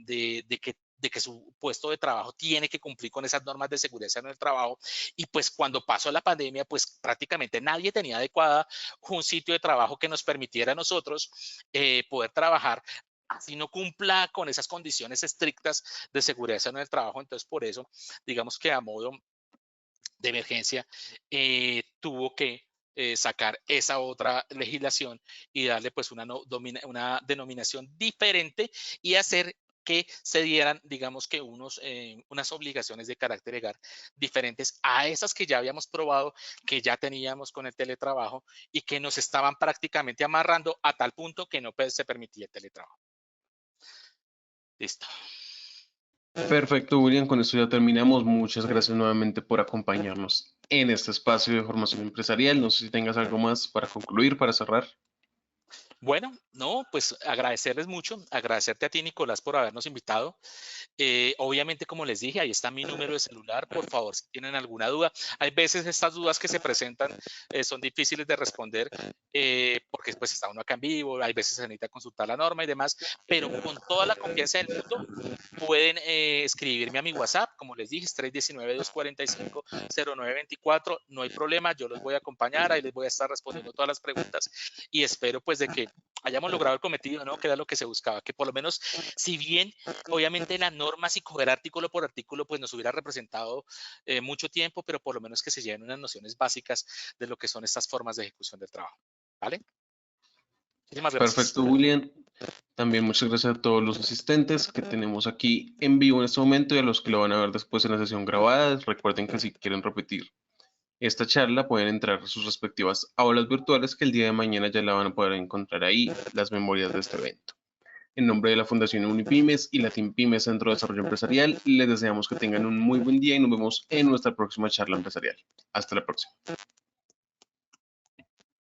que su puesto de trabajo tiene que cumplir con esas normas de seguridad en el trabajo. Y pues cuando pasó la pandemia, pues prácticamente nadie tenía adecuada un sitio de trabajo que nos permitiera a nosotros poder trabajar así no cumpla con esas condiciones estrictas de seguridad en el trabajo. Entonces, por eso, digamos que a modo de emergencia, tuvo que sacar esa otra legislación y darle pues una denominación diferente y hacer que se dieran, digamos que unas obligaciones de carácter legal diferentes a esas que ya habíamos probado, que ya teníamos con el teletrabajo y que nos estaban prácticamente amarrando a tal punto que no se permitía el teletrabajo. Listo. Perfecto, William. Con esto ya terminamos. Muchas gracias nuevamente por acompañarnos en este espacio de formación empresarial. No sé si tengas algo más para concluir, para cerrar. Bueno, no, pues agradecerles mucho, agradecerte a ti, Nicolás, por habernos invitado. Obviamente, como les dije, ahí está mi número de celular. Por favor, si tienen alguna duda. Hay veces estas dudas que se presentan son difíciles de responder porque pues está uno acá en vivo, hay veces se necesita consultar la norma y demás, pero con toda la confianza del mundo pueden escribirme a mi WhatsApp, como les dije, es 319-245-0924, no hay problema, yo los voy a acompañar, ahí les voy a estar respondiendo todas las preguntas y espero pues de que hayamos logrado el cometido, ¿no? Que era lo que se buscaba, que por lo menos, si bien obviamente la norma, si coger artículo por artículo, pues nos hubiera representado mucho tiempo, pero por lo menos que se lleven unas nociones básicas de lo que son estas formas de ejecución del trabajo. ¿Vale? Muchísimas gracias. Perfecto, William. También muchas gracias a todos los asistentes que tenemos aquí en vivo en este momento y a los que lo van a ver después en la sesión grabada. Recuerden que si quieren repetir esta charla pueden entrar a sus respectivas aulas virtuales que el día de mañana ya la van a poder encontrar ahí, las memorias de este evento. En nombre de la Fundación Unipymes y la Team Pymes Centro de Desarrollo Empresarial, les deseamos que tengan un muy buen día y nos vemos en nuestra próxima charla empresarial. Hasta la próxima.